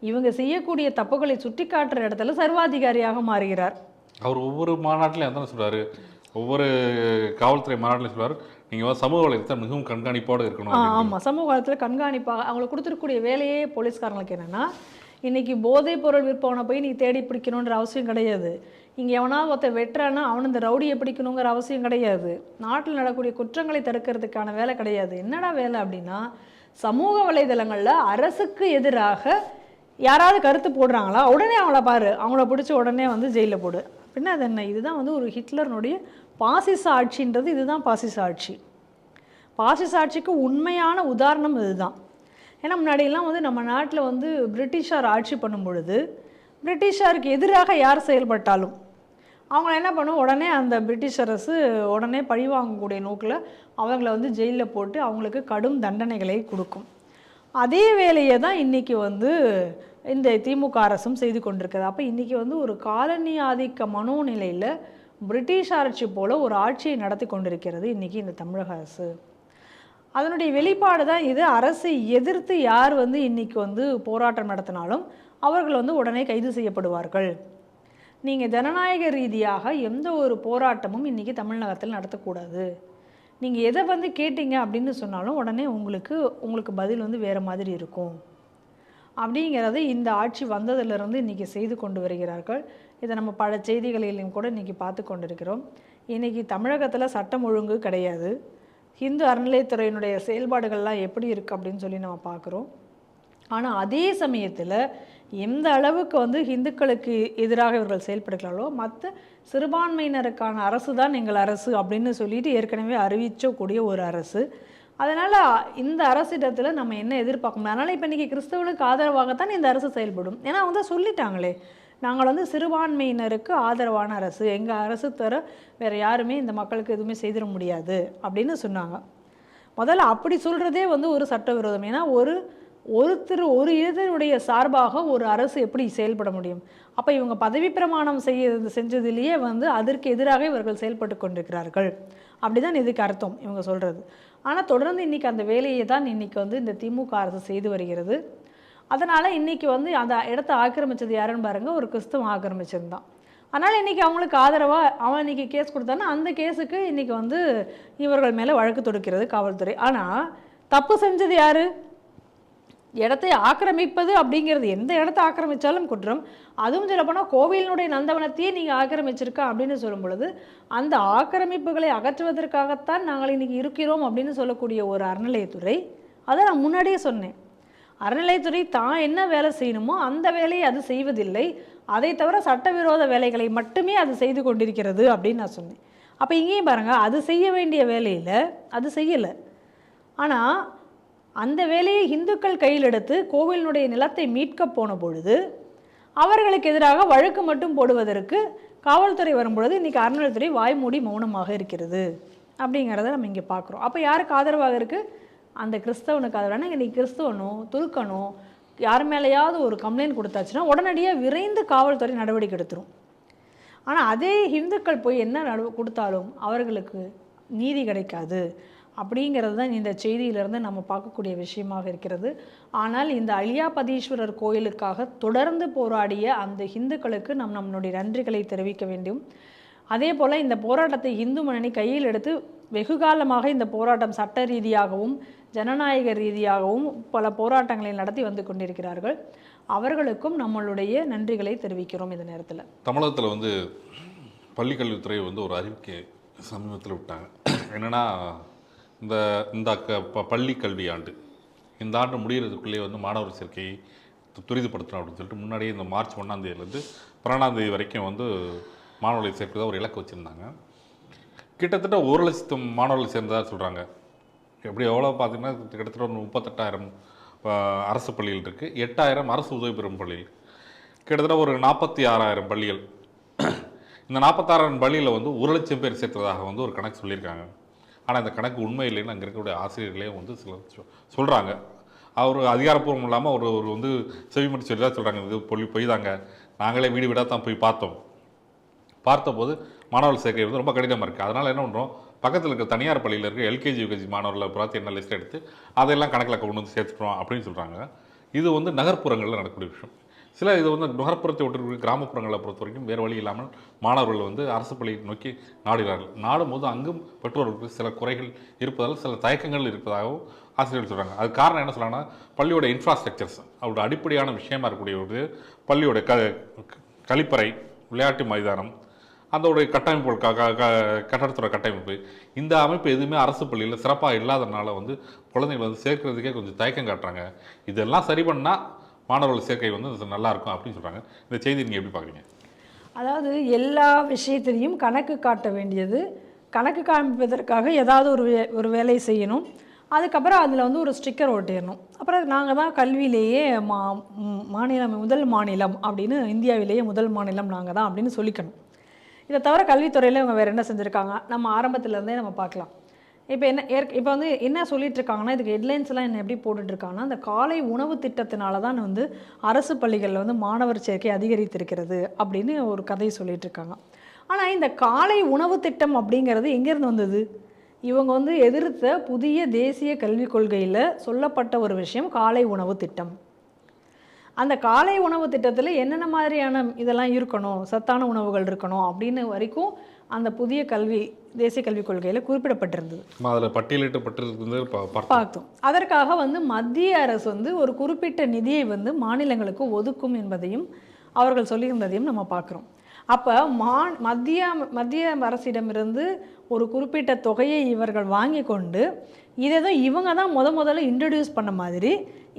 இவங்க செய்யக்கூடிய தப்புகளை சுட்டி காட்டுற இடத்துல சர்வாதிகாரியாக மாறுகிறார். அவர் ஒவ்வொரு மாநாட்டிலையும் அதான் சொல்றாரு, ஒவ்வொரு காவல்துறை மாநாட்டிலையும் சொல்றாரு, நீங்கள் வந்து சமூக வலைத்தளத்தை மிகவும் கண்காணிப்போடு இருக்கணும். ஆமாம், சமூக வலைத்தளத்தில் கண்காணிப்பாக அவங்களுக்கு கொடுத்துருக்கூடிய வேலையே போலீஸ்காரங்களுக்கு என்னென்னா, இன்றைக்கி போதைப் பொருள் விற்பவனை போய் நீ தேடி பிடிக்கணுன்ற அவசியம் கிடையாது. இங்கே எவனாவது ஒருத்தர் வெட்டுறான்னா அவனு இந்த ரவுடியை பிடிக்கணுங்கிற அவசியம் கிடையாது. நாட்டில் நடக்கக்கூடிய குற்றங்களை தடுக்கிறதுக்கான வேலை கிடையாது. என்னடா வேலை அப்படின்னா, சமூக வலைதளங்களில் அரசுக்கு எதிராக யாராவது கருத்து போடுறாங்களா, உடனே அவங்கள பாரு, அவங்கள பிடிச்சி உடனே வந்து ஜெயிலில் போடு. அப்படின்னா அது என்ன? இதுதான் வந்து ஒரு ஹிட்லர்னுடைய பாசிச ஆட்சின்றது. இதுதான் பாசிச ஆட்சி. பாசிச ஆட்சிக்கு உண்மையான உதாரணம் இதுதான். ஏன்னா முன்னாடியெல்லாம் வந்து நம்ம நாட்டில் வந்து பிரிட்டிஷார் ஆட்சி பண்ணும் பொழுது பிரிட்டிஷாருக்கு எதிராக யார் செயல்பட்டாலும் அவங்கள என்ன பண்ணும், உடனே அந்த பிரிட்டிஷ் அரசு உடனே பழிவாங்கக்கூடிய நோக்கில் அவங்கள வந்து ஜெயிலில் போட்டு அவங்களுக்கு கடும் தண்டனைகளை கொடுக்கும். அதே வேலையை தான் இன்றைக்கி வந்து இந்த திமுக அரசும் செய்து கொண்டிருக்குது. அப்போ இன்றைக்கி வந்து ஒரு காலனி ஆதிக்க மனோநிலையில் பிரிட்டிஷ் ஆட்சி போல் ஒரு ஆட்சியை நடத்தி கொண்டிருக்கிறது இன்றைக்கி இந்த தமிழக அரசு. அதனுடைய வெளிப்பாடு தான் இது. அரசை எதிர்த்து யார் வந்து இன்றைக்கி வந்து போராட்டம் நடத்தினாலும் அவர்கள் வந்து உடனே கைது செய்யப்படுவார்கள். நீங்கள் ஜனநாயக ரீதியாக எந்த ஒரு போராட்டமும் இன்றைக்கி தமிழகத்தில் நடத்தக்கூடாது. நீங்கள் எதை வந்து கேட்டீங்க அப்படின்னு சொன்னாலும் உடனே உங்களுக்கு பதில் வந்து வேறு மாதிரி இருக்கும். அப்படிங்கிறது இந்த ஆட்சி வந்ததிலிருந்து இன்றைக்கி செய்து கொண்டு வருகிறார்கள். இதை நம்ம பல செய்திகளிலும் கூட இன்றைக்கி பார்த்து கொண்டிருக்கிறோம். இன்றைக்கி தமிழகத்தில் சட்டம் ஒழுங்கு கிடையாது. இந்து அறநிலையத்துறையினுடைய செயல்பாடுகள்லாம் எப்படி இருக்குது அப்படின்னு சொல்லி நம்ம பார்க்குறோம். ஆனால் அதே சமயத்தில் எந்த அளவுக்கு வந்து இந்துக்களுக்கு எதிராக இவர்கள் செயல்படுகிறார்களோ, மற்ற சிறுபான்மையினருக்கான அரசு தான் எங்கள் அரசு அப்படின்னு சொல்லிட்டு ஏற்கனவே அறிவிக்கக்கூடிய ஒரு அரசு. அதனால் இந்த அரசிடத்தில் நம்ம என்ன எதிர்பார்க்கணும்? அதனால் இப்போ இன்றைக்கி கிறிஸ்தவர்களுக்கு ஆதரவாகத்தான் இந்த அரசு செயல்படும். ஏன்னா வந்து சொல்லிட்டாங்களே, நாங்கள் வந்து சிறுபான்மையினருக்கு ஆதரவான அரசு, எங்கள் அரசு தவிர வேறு யாருமே இந்த மக்களுக்கு எதுவுமே செய்திட முடியாது அப்படின்னு சொன்னாங்க. முதல்ல அப்படி சொல்கிறதே வந்து ஒரு சட்டவிரோதம். ஏன்னா ஒரு இதனுடைய சார்பாக ஒரு அரசு எப்படி செயல்பட முடியும்? அப்போ இவங்க பதவி பிரமாணம் செஞ்சதுலேயே வந்து அதற்கு எதிராக இவர்கள் செயல்பட்டு கொண்டிருக்கிறார்கள். அப்படி தான் இதுக்கு அர்த்தம் இவங்க சொல்கிறது. ஆனால் தொடர்ந்து இன்றைக்கி அந்த வேலையை தான் இன்றைக்கி வந்து இந்த திமுக அரசு செய்து வருகிறது. அதனால் இன்றைக்கி வந்து அந்த இடத்த ஆக்கிரமித்தது யாருன்னு பாருங்கள், ஒரு கிறிஸ்தவம் ஆக்கிரமிச்சிருந்தான். அதனால் இன்றைக்கி அவங்களுக்கு ஆதரவாக அவன் இன்றைக்கி கேஸ் கொடுத்தான்னா அந்த கேஸுக்கு இன்றைக்கி வந்து இவர்கள் மேலே வழக்கு தொடுக்கிறது காவல்துறை. ஆனால் தப்பு செஞ்சது யார்? இடத்தை ஆக்கிரமிப்பது அப்படிங்கிறது, எந்த இடத்த ஆக்கிரமித்தாலும் குற்றம். அதுவும் சொல்லப்போனால் கோவிலினுடைய நந்தவனத்தையே நீங்கள் ஆக்கிரமிச்சிருக்கா அப்படின்னு சொல்லும் பொழுது அந்த ஆக்கிரமிப்புகளை அகற்றுவதற்காகத்தான் நாங்கள் இன்றைக்கி இருக்கிறோம் அப்படின்னு சொல்லக்கூடிய ஒரு அறநிலையத்துறை. அதை நான் முன்னாடியே சொன்னேன். அறநிலையத்துறை தான் என்ன வேலை செய்யணுமோ அந்த வேலையை அது செய்வதில்லை. அதை தவிர சட்டவிரோத வேலைகளை மட்டுமே அது செய்து கொண்டிருக்கிறது அப்படின்னு நான் சொன்னேன். அப்போ இங்கேயும் பாருங்கள், அது செய்ய வேண்டிய வேலையில் அது செய்யலை. ஆனால் அந்த வேலையை இந்துக்கள் கையில் எடுத்து கோவிலினுடைய நிலத்தை மீட்க போன பொழுது அவர்களுக்கு எதிராக வழக்கு மட்டும் போடுவதற்கு காவல்துறை வரும்பொழுது இன்றைக்கி அறநிலையத்துறை வாய்மூடி மௌனமாக இருக்கிறது அப்படிங்கிறத நம்ம இங்கே பார்க்குறோம். அப்போ யாருக்கு ஆதரவாக இருக்குது? அந்த கிறிஸ்தவனுக்கு ஆதரவான. இன்றைக்கி கிறிஸ்தவனோ துருக்கனோ யார் மேலேயாவது ஒரு கம்ப்ளைண்ட் கொடுத்தாச்சுன்னா உடனடியாக விரைந்து காவல்துறை நடவடிக்கை எடுத்துரும். ஆனால் அதே இந்துக்கள் போய் என்ன கொடுத்தாலும் அவர்களுக்கு நீதி கிடைக்காது. அப்படிங்கிறது தான் இந்த செய்தியிலிருந்து நம்ம பார்க்கக்கூடிய விஷயமாக இருக்கிறது. ஆனால் இந்த அலியாபதீஸ்வரர் கோயிலுக்காக தொடர்ந்து போராடிய அந்த இந்துக்களுக்கு நம்மளுடைய நன்றிகளை தெரிவிக்க வேண்டும். அதே போல் இந்த போராட்டத்தை இந்து முன்னணி கையில் எடுத்து வெகு காலமாக இந்த போராட்டம் சட்ட ரீதியாகவும் ஜனநாயக ரீதியாகவும் பல போராட்டங்களை நடத்தி வந்து கொண்டிருக்கிறார்கள். அவர்களுக்கும் நம்மளுடைய நன்றிகளை தெரிவிக்கிறோம். இந்த நேரத்தில் தமிழகத்தில் வந்து பள்ளிக்கல்வித்துறை வந்து ஒரு அறிவிக்கை சமீபத்தில் விட்டாங்க. என்னென்னா, இந்த பள்ளி கல்வி ஆண்டு இந்த ஆண்டு முடிகிறதுக்குள்ளே வந்து மாணவர் சேர்க்கையை துரிதப்படுத்தணும் அப்படின்னு சொல்லிட்டு முன்னாடியே இந்த மார்ச் 1ஆம் தேதியிலேருந்து 12ஆம் தேதி வரைக்கும் வந்து மாணவர்களை சேர்க்கிறதா ஒரு இலக்கு வச்சுருந்தாங்க. கிட்டத்தட்ட 1 லட்சம் மாணவர்கள் சேர்ந்ததாக சொல்கிறாங்க. எப்படி எவ்வளோ பார்த்தீங்கன்னா கிட்டத்தட்ட ஒரு 38,000 அரசு பள்ளிகள் இருக்குது, 8,000 அரசு உதவி பெறும் பள்ளிகள், கிட்டத்தட்ட ஒரு 46,000 பள்ளிகள். இந்த 46,000 பள்ளியில் வந்து 1 லட்சம் பேர் சேர்த்ததாக வந்து ஒரு கணக்கு சொல்லியிருக்காங்க. ஆனால் இந்த கணக்கு உண்மை இல்லைன்னு அங்கே இருக்கக்கூடிய ஆசிரியர்களே வந்து சில சொல்கிறாங்க. அவர் அதிகாரப்பூர்வம் இல்லாமல் ஒரு வந்து செவிமட்டு சொல்லி தான் சொல்கிறாங்க, இது பொய் தாங்க, நாங்களே வீடு வீடாக தான் போய் பார்த்தபோது மாணவர்கள் சேர்க்கை வந்து ரொம்ப கடினமாக இருக்குது. அதனால் என்ன பண்ணுறோம், பக்கத்தில் இருக்க தனியார் பள்ளியில் இருக்க எல்கேஜி யூகேஜி மாணவர்களை பார்த்து என்ன லிஸ்ட் எடுத்து அதையெல்லாம் கணக்கில் கொண்டு வந்து சேர்த்துக்கிறோம் அப்படின்னு சொல்கிறாங்க. இது வந்து நகர்ப்புறங்களில் நடக்கக்கூடிய விஷயம். சில இது வந்து நகர்ப்புறத்தை ஒட்டி கிராமப்புறங்களை பொறுத்த வரைக்கும் வேறு வழி இல்லாமல் மாணவர்கள் வந்து அரசு பள்ளியை நோக்கி நாடுகிறார்கள். நாடும்போது அங்கும் பெற்றோர்களுக்கு சில குறைகள் இருப்பதால் சில தயக்கங்கள் இருப்பதாகவும் ஆசிரியர்கள் சொல்கிறாங்க. அது காரணம் என்ன சொல்கிறாங்கன்னா, பள்ளியோட இன்ஃப்ராஸ்ட்ரக்சர்ஸ் அவரோட அடிப்படையான விஷயமா இருக்கக்கூடிய ஒரு பள்ளியோட கழிப்பறை, விளையாட்டு மைதானம், அதோடைய கட்டமைப்பு, கட்டடத்தோட கட்டமைப்பு, இந்த அமைப்பு எதுவுமே அரசு பள்ளியில் சிறப்பாக இல்லாதனால வந்து குழந்தைங்களை வந்து சேர்க்கறதுக்கே கொஞ்சம் தயக்கம் காட்டுறாங்க. இதெல்லாம் சரி பண்ணால் மாணவர்கள் சேர்க்கை வந்து நல்லாயிருக்கும் அப்படின்னு சொல்கிறாங்க. இந்த செய்தி நீங்கள் எப்படி பார்க்குறீங்க? அதாவது எல்லா விஷயத்திலையும் கணக்கு காட்ட வேண்டியது, கணக்கு காமிப்பதற்காக ஏதாவது ஒரு வேலை செய்யணும். அதுக்கப்புறம் அதில் வந்து ஒரு ஸ்டிக்கர் ஒட்டிடணும். அப்புறம் நாங்கள் தான் கல்வியிலேயே மாநிலம் முதல் மாநிலம் அப்படின்னு, இந்தியாவிலேயே முதல் மாநிலம் நாங்கள் தான் அப்படின்னு சொல்லிக்கணும். இதை தவிர கல்வித்துறையில் இவங்க வேறு என்ன செஞ்சுருக்காங்க நம்ம ஆரம்பத்துலேருந்தே நம்ம பார்க்கலாம். இப்போ வந்து என்ன சொல்லிட்டு இருக்காங்கன்னா, இதுக்கு ஹெட்லைன்ஸ்லாம் என்ன எப்படி போட்டுட்ருக்காங்கன்னா, அந்த காலை உணவு திட்டத்தினால தான் வந்து அரசு பள்ளிகளில் வந்து மாணவர் சேர்க்கை அதிகரித்திருக்கிறது அப்படின்னு ஒரு கதையை சொல்லிட்டு இருக்காங்க. ஆனால் இந்த காலை உணவு திட்டம் அப்படிங்கிறது எங்கேருந்து வந்தது? இவங்க வந்து எதிர்த்த புதிய தேசிய கல்விக் கொள்கையில் சொல்லப்பட்ட ஒரு விஷயம் காலை உணவு திட்டம். அந்த காலை உணவு திட்டத்தில் என்னென்ன மாதிரியான இதெல்லாம் இருக்கணும், சத்தான உணவுகள் இருக்கணும் அப்படின்னு வரைக்கும் அந்த புதிய தேசிய கல்விக் கொள்கையில் குறிப்பிடப்பட்டிருந்தது. அதில் பட்டியலிட்டப்பட்டிருந்தது பார்த்தோம். அதற்காக வந்து மத்திய அரசு வந்து ஒரு குறிப்பிட்ட நிதியை வந்து மாநிலங்களுக்கு ஒதுக்கும் என்பதையும் அவர்கள் சொல்லியிருந்ததையும் நம்ம பார்க்குறோம். அப்போ மத்திய அரசிடமிருந்து ஒரு குறிப்பிட்ட தொகையை இவர்கள் வாங்கி கொண்டு இதை தான் இவங்க தான் முதல்ல இன்ட்ரடியூஸ் பண்ண மாதிரி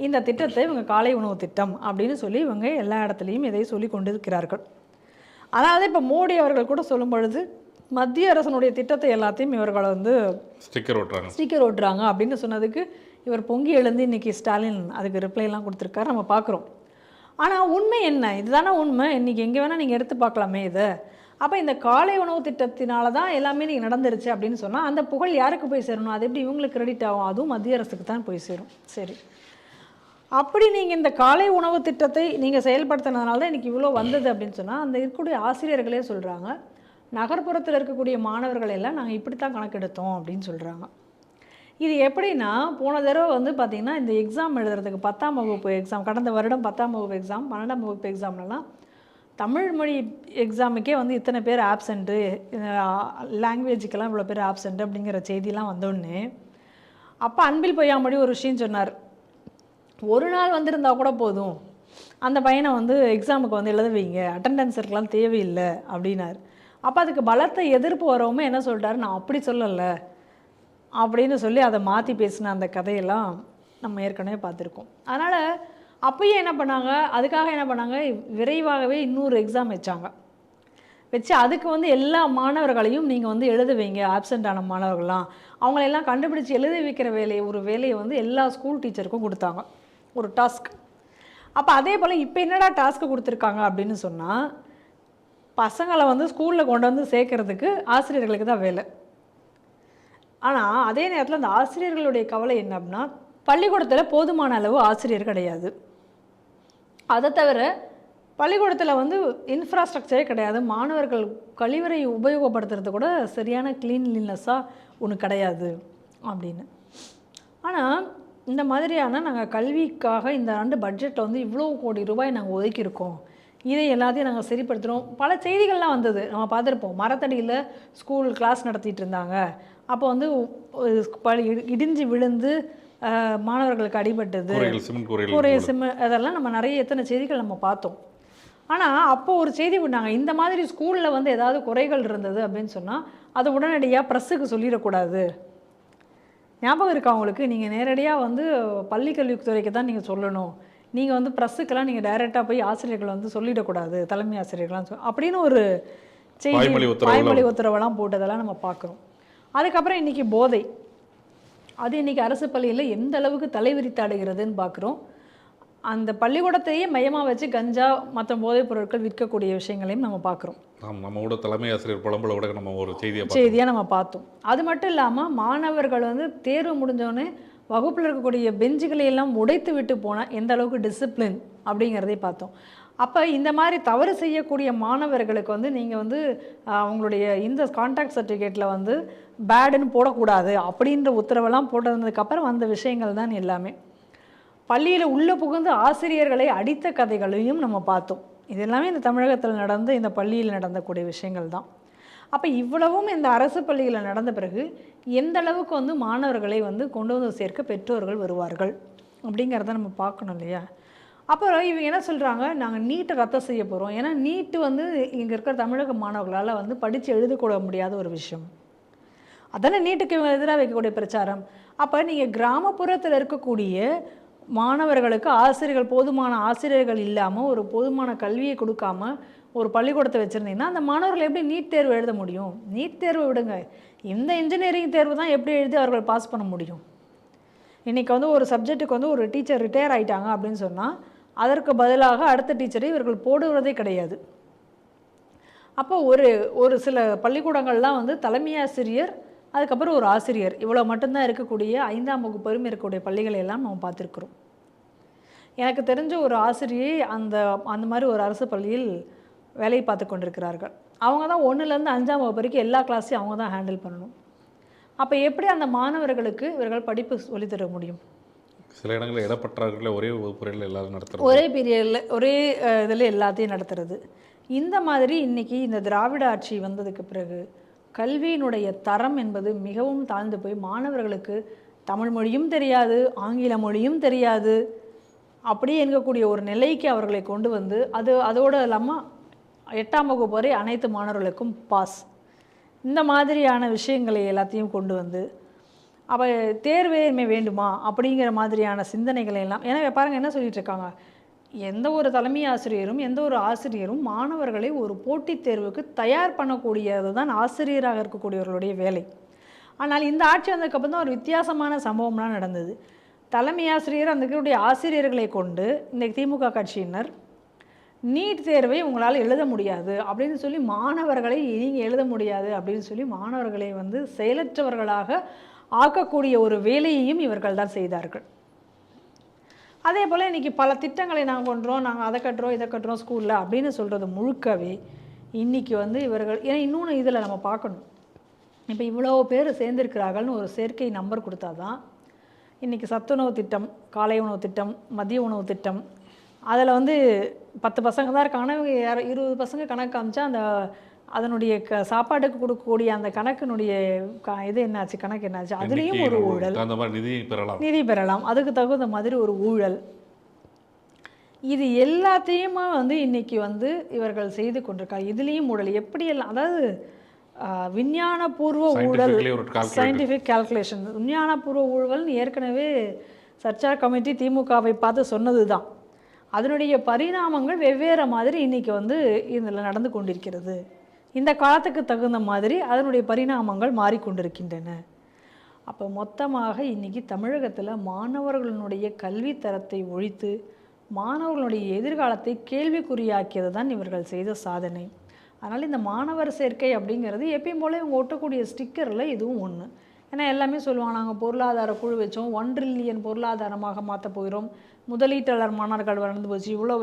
இந்த திட்டத்தை இவங்க காலை உணவு திட்டம் அப்படின்னு சொல்லி இவங்க எல்லா இடத்துலையும் இதை சொல்லி கொண்டு இருக்கிறார்கள். அதாவது இப்போ மோடி அவர்கள் கூட சொல்லும் பொழுது மத்திய அரசனுடைய திட்டத்தை எல்லாத்தையும் இவர்கள் வந்து ஸ்டிக்கர் ஓட்டுறாங்க அப்படின்னு சொன்னதுக்கு இவர் பொங்கி எழுந்து இன்றைக்கி ஸ்டாலின் அதுக்கு ரிப்ளைலாம் கொடுத்துருக்காரு, நம்ம பார்க்குறோம். ஆனால் உண்மை என்ன? இதுதானே உண்மை. இன்றைக்கி எங்கே வேணால் நீங்கள் எடுத்து பார்க்கலாமே இதை. அப்போ இந்த காலை உணவு திட்டத்தினால தான் எல்லாமே நீங்கள் நடந்துருச்சு அப்படின்னு சொன்னால் அந்த புகழ் யாருக்கு போய் சேரணும்? அது எப்படி இவங்களுக்கு கிரெடிட் ஆகும்? அதுவும் மத்திய அரசுக்கு தான் போய் சேரும். சரி, அப்படி நீங்கள் இந்த காலை உணவு திட்டத்தை நீங்கள் செயல்படுத்தினதுனால தான் இன்றைக்கி இவ்வளோ வந்தது அப்படின்னு சொன்னால் அந்த இருக்கக்கூடிய ஆசிரியர்களே சொல்கிறாங்க, நகர்ப்புறத்தில் இருக்கக்கூடிய மாணவர்கள் எல்லாம் நாங்கள் இப்படி தான் கணக்கெடுத்தோம் அப்படின்னு சொல்கிறாங்க. இது எப்படின்னா, போன தடவை வந்து பார்த்திங்கன்னா இந்த எக்ஸாம் எழுதுறதுக்கு 10ஆம் வகுப்பு எக்ஸாம், கடந்த வருடம் 10ஆம் வகுப்பு எக்ஸாம், 12ஆம் வகுப்பு எக்ஸாம்லலாம் தமிழ் மொழி எக்ஸாமுக்கே வந்து இத்தனை பேர் ஆப்சண்ட்டு, லாங்குவேஜுக்கெல்லாம் இவ்வளோ பேர் ஆப்சண்ட்டு அப்படிங்கிற செய்திலாம் வந்தோடனே அப்போ அன்பில் பொய்யாமொழி ஒரு விஷயம் சொன்னார். ஒரு நாள் வந்திருந்தா கூட போதும், அந்த பையனை வந்து எக்ஸாமுக்கு வந்து எழுத வைங்க, அட்டெண்டன்ஸ் இருக்கலாம் தேவையில்லை அப்படின்னார். அப்போ அதுக்கு பலத்த எதிர்ப்பு வரவுமே என்ன சொல்லிட்டாரு, நான் அப்படி சொல்லலை அப்படின்னு சொல்லி அதை மாற்றி பேசின அந்த கதையெல்லாம் நம்ம ஏற்கனவே பார்த்துருக்கோம். அதனால் அப்பயே என்ன பண்ணாங்க, அதுக்காக என்ன பண்ணாங்க, விரைவாகவே இன்னொரு எக்ஸாம் வச்சு அதுக்கு வந்து எல்லா மாணவர்களையும் நீங்கள் வந்து எழுத வைங்க, ஆப்சண்ட் ஆன மாணவர்கள்லாம் அவங்களெல்லாம் கண்டுபிடிச்சி எழுத வைக்கிற ஒரு வேலையை வந்து எல்லா ஸ்கூல் டீச்சருக்கும் கொடுத்தாங்க, ஒரு டாஸ்க். அப்போ அதே போல் இப்போ என்னடா டாஸ்க்கு கொடுத்துருக்காங்க அப்படின்னு சொன்னால், பசங்களை வந்து ஸ்கூலில் கொண்டு வந்து சேர்க்கறதுக்கு ஆசிரியர்களுக்கு தான் வேலை. ஆனால் அதே நேரத்தில் அந்த ஆசிரியர்களுடைய கவலை என்ன அப்படின்னா, பள்ளிக்கூடத்தில் போதுமான அளவு ஆசிரியர் கிடையாது. அதை தவிர பள்ளிக்கூடத்தில் வந்து இன்ஃப்ராஸ்ட்ரக்சரே கிடையாது, மாணவர்கள் கழிவறை உபயோகப்படுத்துறது கூட சரியான க்ளீன்லினஸ்ஸாக ஒன்று கிடையாது அப்படின்னு. ஆனால் இந்த மாதிரியான நாங்கள் கல்விக்காக இந்த ஆண்டு பட்ஜெட்டில் வந்து இவ்வளோ கோடி ரூபாய் நாங்கள் ஒதுக்கியிருக்கோம், இதை எல்லாத்தையும் நாங்கள் சரிப்படுத்துகிறோம். பல செய்திகள்லாம் வந்தது, நம்ம பார்த்துருப்போம். மரத்தடியில் ஸ்கூல் கிளாஸ் நடத்திட்டு இருந்தாங்க, அப்போ வந்து இடிஞ்சு விழுந்து மாணவர்களுக்கு அடிபட்டது, அதெல்லாம் நம்ம நிறைய எத்தனை செய்திகள் நம்ம பார்த்தோம். ஆனால் அப்போது ஒரு செய்தி விட்டாங்க, இந்த மாதிரி ஸ்கூலில் வந்து ஏதாவது குறைகள் இருந்தது அப்படின்னு சொன்னால் அதை உடனடியாக ப்ரெஸ்ஸுக்கு சொல்லிடக்கூடாது. ஞாபகம் இருக்கா உங்களுக்கு? நீங்கள் நேரடியாக வந்து பள்ளிக்கல்வித்துறைக்கு தான் நீங்கள் சொல்லணும், நீங்கள் வந்து ப்ரெஸ்ஸுக்கெல்லாம் நீங்கள் டைரெக்டாக போய் ஆசிரியர்கள் வந்து சொல்லிடக்கூடாது, தலைமை ஆசிரியர்கள்லாம் அப்படின்னு ஒரு செய்தி, வாய்மொழி உத்தரவெல்லாம் போட்டதெல்லாம் நம்ம பார்க்குறோம். அதுக்கப்புறம் இன்றைக்கி போதை, அது இன்றைக்கி அரசு பள்ளியில் எந்த அளவுக்கு தலைவிரித்தாடுகிறதுன்னு பார்க்குறோம். அந்த பள்ளிக்கூடத்தையே மையமாக வச்சு கஞ்சா மற்ற போதைப் பொருட்கள் விற்கக்கூடிய விஷயங்களையும் நம்ம பார்க்குறோம். நம்மளோட தலைமை ஆசிரியர் புலம்பல விட நம்ம ஒரு செய்தியாக நம்ம பார்த்தோம். அது மட்டும் இல்லாமல் மாணவர்கள் வந்து தேர்வு முடிஞ்சோடனே வகுப்பில் இருக்கக்கூடிய பெஞ்சுகளை எல்லாம் உடைத்து விட்டு போனால் எந்த அளவுக்கு டிசிப்ளின் அப்படிங்கிறதை பார்த்தோம். அப்போ இந்த மாதிரி தவறு செய்யக்கூடிய மாணவர்களுக்கு வந்து நீங்கள் வந்து அவங்களுடைய இந்த கான்டாக்ட் சர்டிஃபிகேட்டில் வந்து பேடுன்னு போடக்கூடாது அப்படின்ற உத்தரவெல்லாம் போட்டதுக்கப்புறம் வந்த விஷயங்கள் தான் எல்லாமே. பள்ளியில் உள்ளே புகுந்து ஆசிரியர்களை அடித்த கதைகளையும் நம்ம பார்த்தோம். இது எல்லாமே இந்த தமிழகத்தில் நடந்த, இந்த பள்ளியில் நடந்தக்கூடிய விஷயங்கள் தான். அப்போ இவ்வளவும் இந்த அரசு பள்ளியில் நடந்த பிறகு எந்த அளவுக்கு வந்து மாணவர்களை வந்து கொண்டு வந்து சேர்க்க பெற்றோர்கள் வருவார்கள் அப்படிங்கிறத நம்ம பார்க்கணும் இல்லையா? அப்புறம் இவங்க என்ன சொல்கிறாங்க, நாங்கள் நீட்டை ரத்து செய்ய போகிறோம். ஏன்னா நீட்டு வந்து இங்கே இருக்கிற தமிழக மாணவர்களால் வந்து படித்து எழுதக்கூட முடியாத ஒரு விஷயம். அதானே நீட்டுக்கு இவங்க எதிராக வைக்கக்கூடிய பிரச்சாரம். அப்போ நீங்கள் கிராமப்புறத்தில் இருக்கக்கூடிய மாணவர்களுக்கு ஆசிரியர்கள், போதுமான ஆசிரியர்கள் இல்லாமல், ஒரு போதுமான கல்வியை கொடுக்காம ஒரு பள்ளிக்கூடத்தை வச்சுருந்தீங்கன்னா அந்த மாணவர்கள் எப்படி நீட் தேர்வு எழுத முடியும்? நீட் தேர்வு விடுங்க, இந்த இன்ஜினியரிங் தேர்வு தான் எப்படி எழுதி அவர்கள் பாஸ் பண்ண முடியும்? இன்றைக்கி வந்து ஒரு சப்ஜெக்ட்டுக்கு வந்து ஒரு டீச்சர் ரிட்டையர் ஆகிட்டாங்க அப்படின்னு சொன்னால் அதற்கு பதிலாக அடுத்த டீச்சரை இவர்கள் போடுவதே கிடையாது. அப்போ ஒரு சில பள்ளிக்கூடங்கள்லாம் வந்து தலைமை ஆசிரியர், அதுக்கப்புறம் ஒரு ஆசிரியர், இவ்வளோ மட்டும்தான் இருக்கக்கூடிய 5ஆம் வகுப்பு வரையும் இருக்கக்கூடிய பள்ளிகளை எல்லாம் நம்ம பார்த்துருக்குறோம். எனக்கு தெரிஞ்ச ஒரு ஆசிரியை அந்த மாதிரி ஒரு அரசு பள்ளியில் வேலை பார்த்து கொண்டிருக்கிறார்கள். அவங்க தான் 1லேருந்து 5ஆம் வகுப்பு வரைக்கும் எல்லா கிளாஸையும் அவங்க தான் ஹேண்டில் பண்ணணும். அப்போ எப்படி அந்த மாணவர்களுக்கு இவர்கள் படிப்பு சொல்லித்தர முடியும்? சில இடங்களில் இடப்பற்றார்களே ஒரே வகுப்புறையில் எல்லாரும் நடத்துறது, ஒரே பீரியடில் ஒரே இதில் எல்லாத்தையும் நடத்துறது. இந்த மாதிரி இன்றைக்கி இந்த திராவிட ஆட்சி வந்ததுக்கு பிறகு கல்வியினுடைய தரம் என்பது மிகவும் தாழ்ந்து போய் மாணவர்களுக்கு தமிழ் மொழியும் தெரியாது, ஆங்கில மொழியும் தெரியாது, அப்படியே இருக்கக்கூடிய ஒரு நிலைக்கு அவர்களை கொண்டு வந்து அதோடு இல்லாமல் 8ஆம் வகுப்பு வரை அனைத்து மாணவர்களுக்கும் பாஸ், இந்த மாதிரியான விஷயங்களை எல்லாத்தையும் கொண்டு வந்து அப்போ தேர்வே வேண்டுமா அப்படிங்கிற மாதிரியான சிந்தனைகளை எல்லாம். ஏன்னா பாருங்கள் என்ன சொல்லிட்டு இருக்காங்க, எந்த ஒரு தலைமை ஆசிரியரும் எந்த ஒரு ஆசிரியரும் மாணவர்களை ஒரு போட்டித் தேர்வுக்கு தயார் பண்ணக்கூடியது தான் ஆசிரியராக இருக்கக்கூடியவர்களுடைய வேலை. ஆனால் இந்த ஆட்சி வந்ததுக்கப்புறம் தான் ஒரு வித்தியாசமான சம்பவம்லாம் நடந்தது. தலைமை ஆசிரியர் அந்த ஆசிரியர்களை கொண்டு இந்த திமுக கட்சியினர் நீட் தேர்வை உங்களால் எழுத முடியாது அப்படின்னு சொல்லி மாணவர்களை நீங்கள் எழுத முடியாது அப்படின்னு சொல்லி மாணவர்களை வந்து செயலற்றவர்களாக ஆக்கக்கூடிய ஒரு வேலையையும் இவர்கள் தான் செய்தார்கள். அதே போல் இன்றைக்கி பல திட்டங்களை நாங்கள் கொண்டுறோம், நாங்கள் அதை கட்டுறோம் இதை கட்டுறோம் ஸ்கூலில் அப்படின்னு சொல்கிறது முழுக்கவே இன்றைக்கி வந்து இவர்கள். ஏன்னா இன்னொன்று இதில் நம்ம பார்க்கணும், இப்போ இவ்வளோ பேர் சேர்ந்திருக்கிறார்கள்னு ஒரு சேர்க்கை நம்பர் கொடுத்தா தான் இன்றைக்கி சத்துணவு திட்டம், காலை உணவு திட்டம், மதிய உணவு திட்டம், அதில் வந்து 10 பசங்க தான் இருக்காங்கன்னா 20 பசங்க கணக்கு காமிச்சா அதனுடைய சாப்பாட்டுக்கு கொடுக்கக்கூடிய அந்த கணக்கினுடைய இது என்னாச்சு, கணக்கு என்னாச்சு, அதுலேயும் ஒரு ஊழல். அந்த மாதிரி நிதி பெறலாம், அதுக்கு தகுந்த மாதிரி ஒரு ஊழல். இது எல்லாத்தையுமே வந்து இன்றைக்கி வந்து இவர்கள் செய்து கொண்டிருக்காங்க. இதுலேயும் ஊழல் எப்படியெல்லாம், அதாவது விஞ்ஞானபூர்வ ஊழல், சயின்டிஃபிக் கால்குலேஷன், விஞ்ஞானபூர்வ ஊழல்னு ஏற்கனவே சர்ச்சார் கமிட்டி திமுகவை பார்த்து சொன்னது தான். அதனுடைய பரிணாமங்கள் வெவ்வேறு மாதிரி இன்றைக்கி வந்து இதில் நடந்து கொண்டிருக்கிறது. இந்த காலத்துக்கு தகுந்த மாதிரி அதனுடைய பரிணாமங்கள் மாறிக்கொண்டிருக்கின்றன. அப்போ மொத்தமாக இன்றைக்கி தமிழகத்தில் மாணவர்களுடைய கல்வி தரத்தை ஒழித்து மாணவர்களுடைய எதிர்காலத்தை கேள்விக்குறியாக்கியது தான் இவர்கள் செய்த சாதனை. அதனால் இந்த மாணவர் சேர்க்கை அப்படிங்கிறது எப்பயும் போல இவங்க ஒட்டக்கூடிய ஸ்டிக்கரில் இதுவும் ஒன்று. ஏன்னா எல்லாமே சொல்லுவாங்க, நாங்கள் பொருளாதார குழு வச்சோம், 1 ட்ரில்லியன் பொருளாதாரமாக மாற்ற போகிறோம், முதலீட்டாளர் மாணவர்கள் வளர்ந்து போச்சு, இவ்வளோ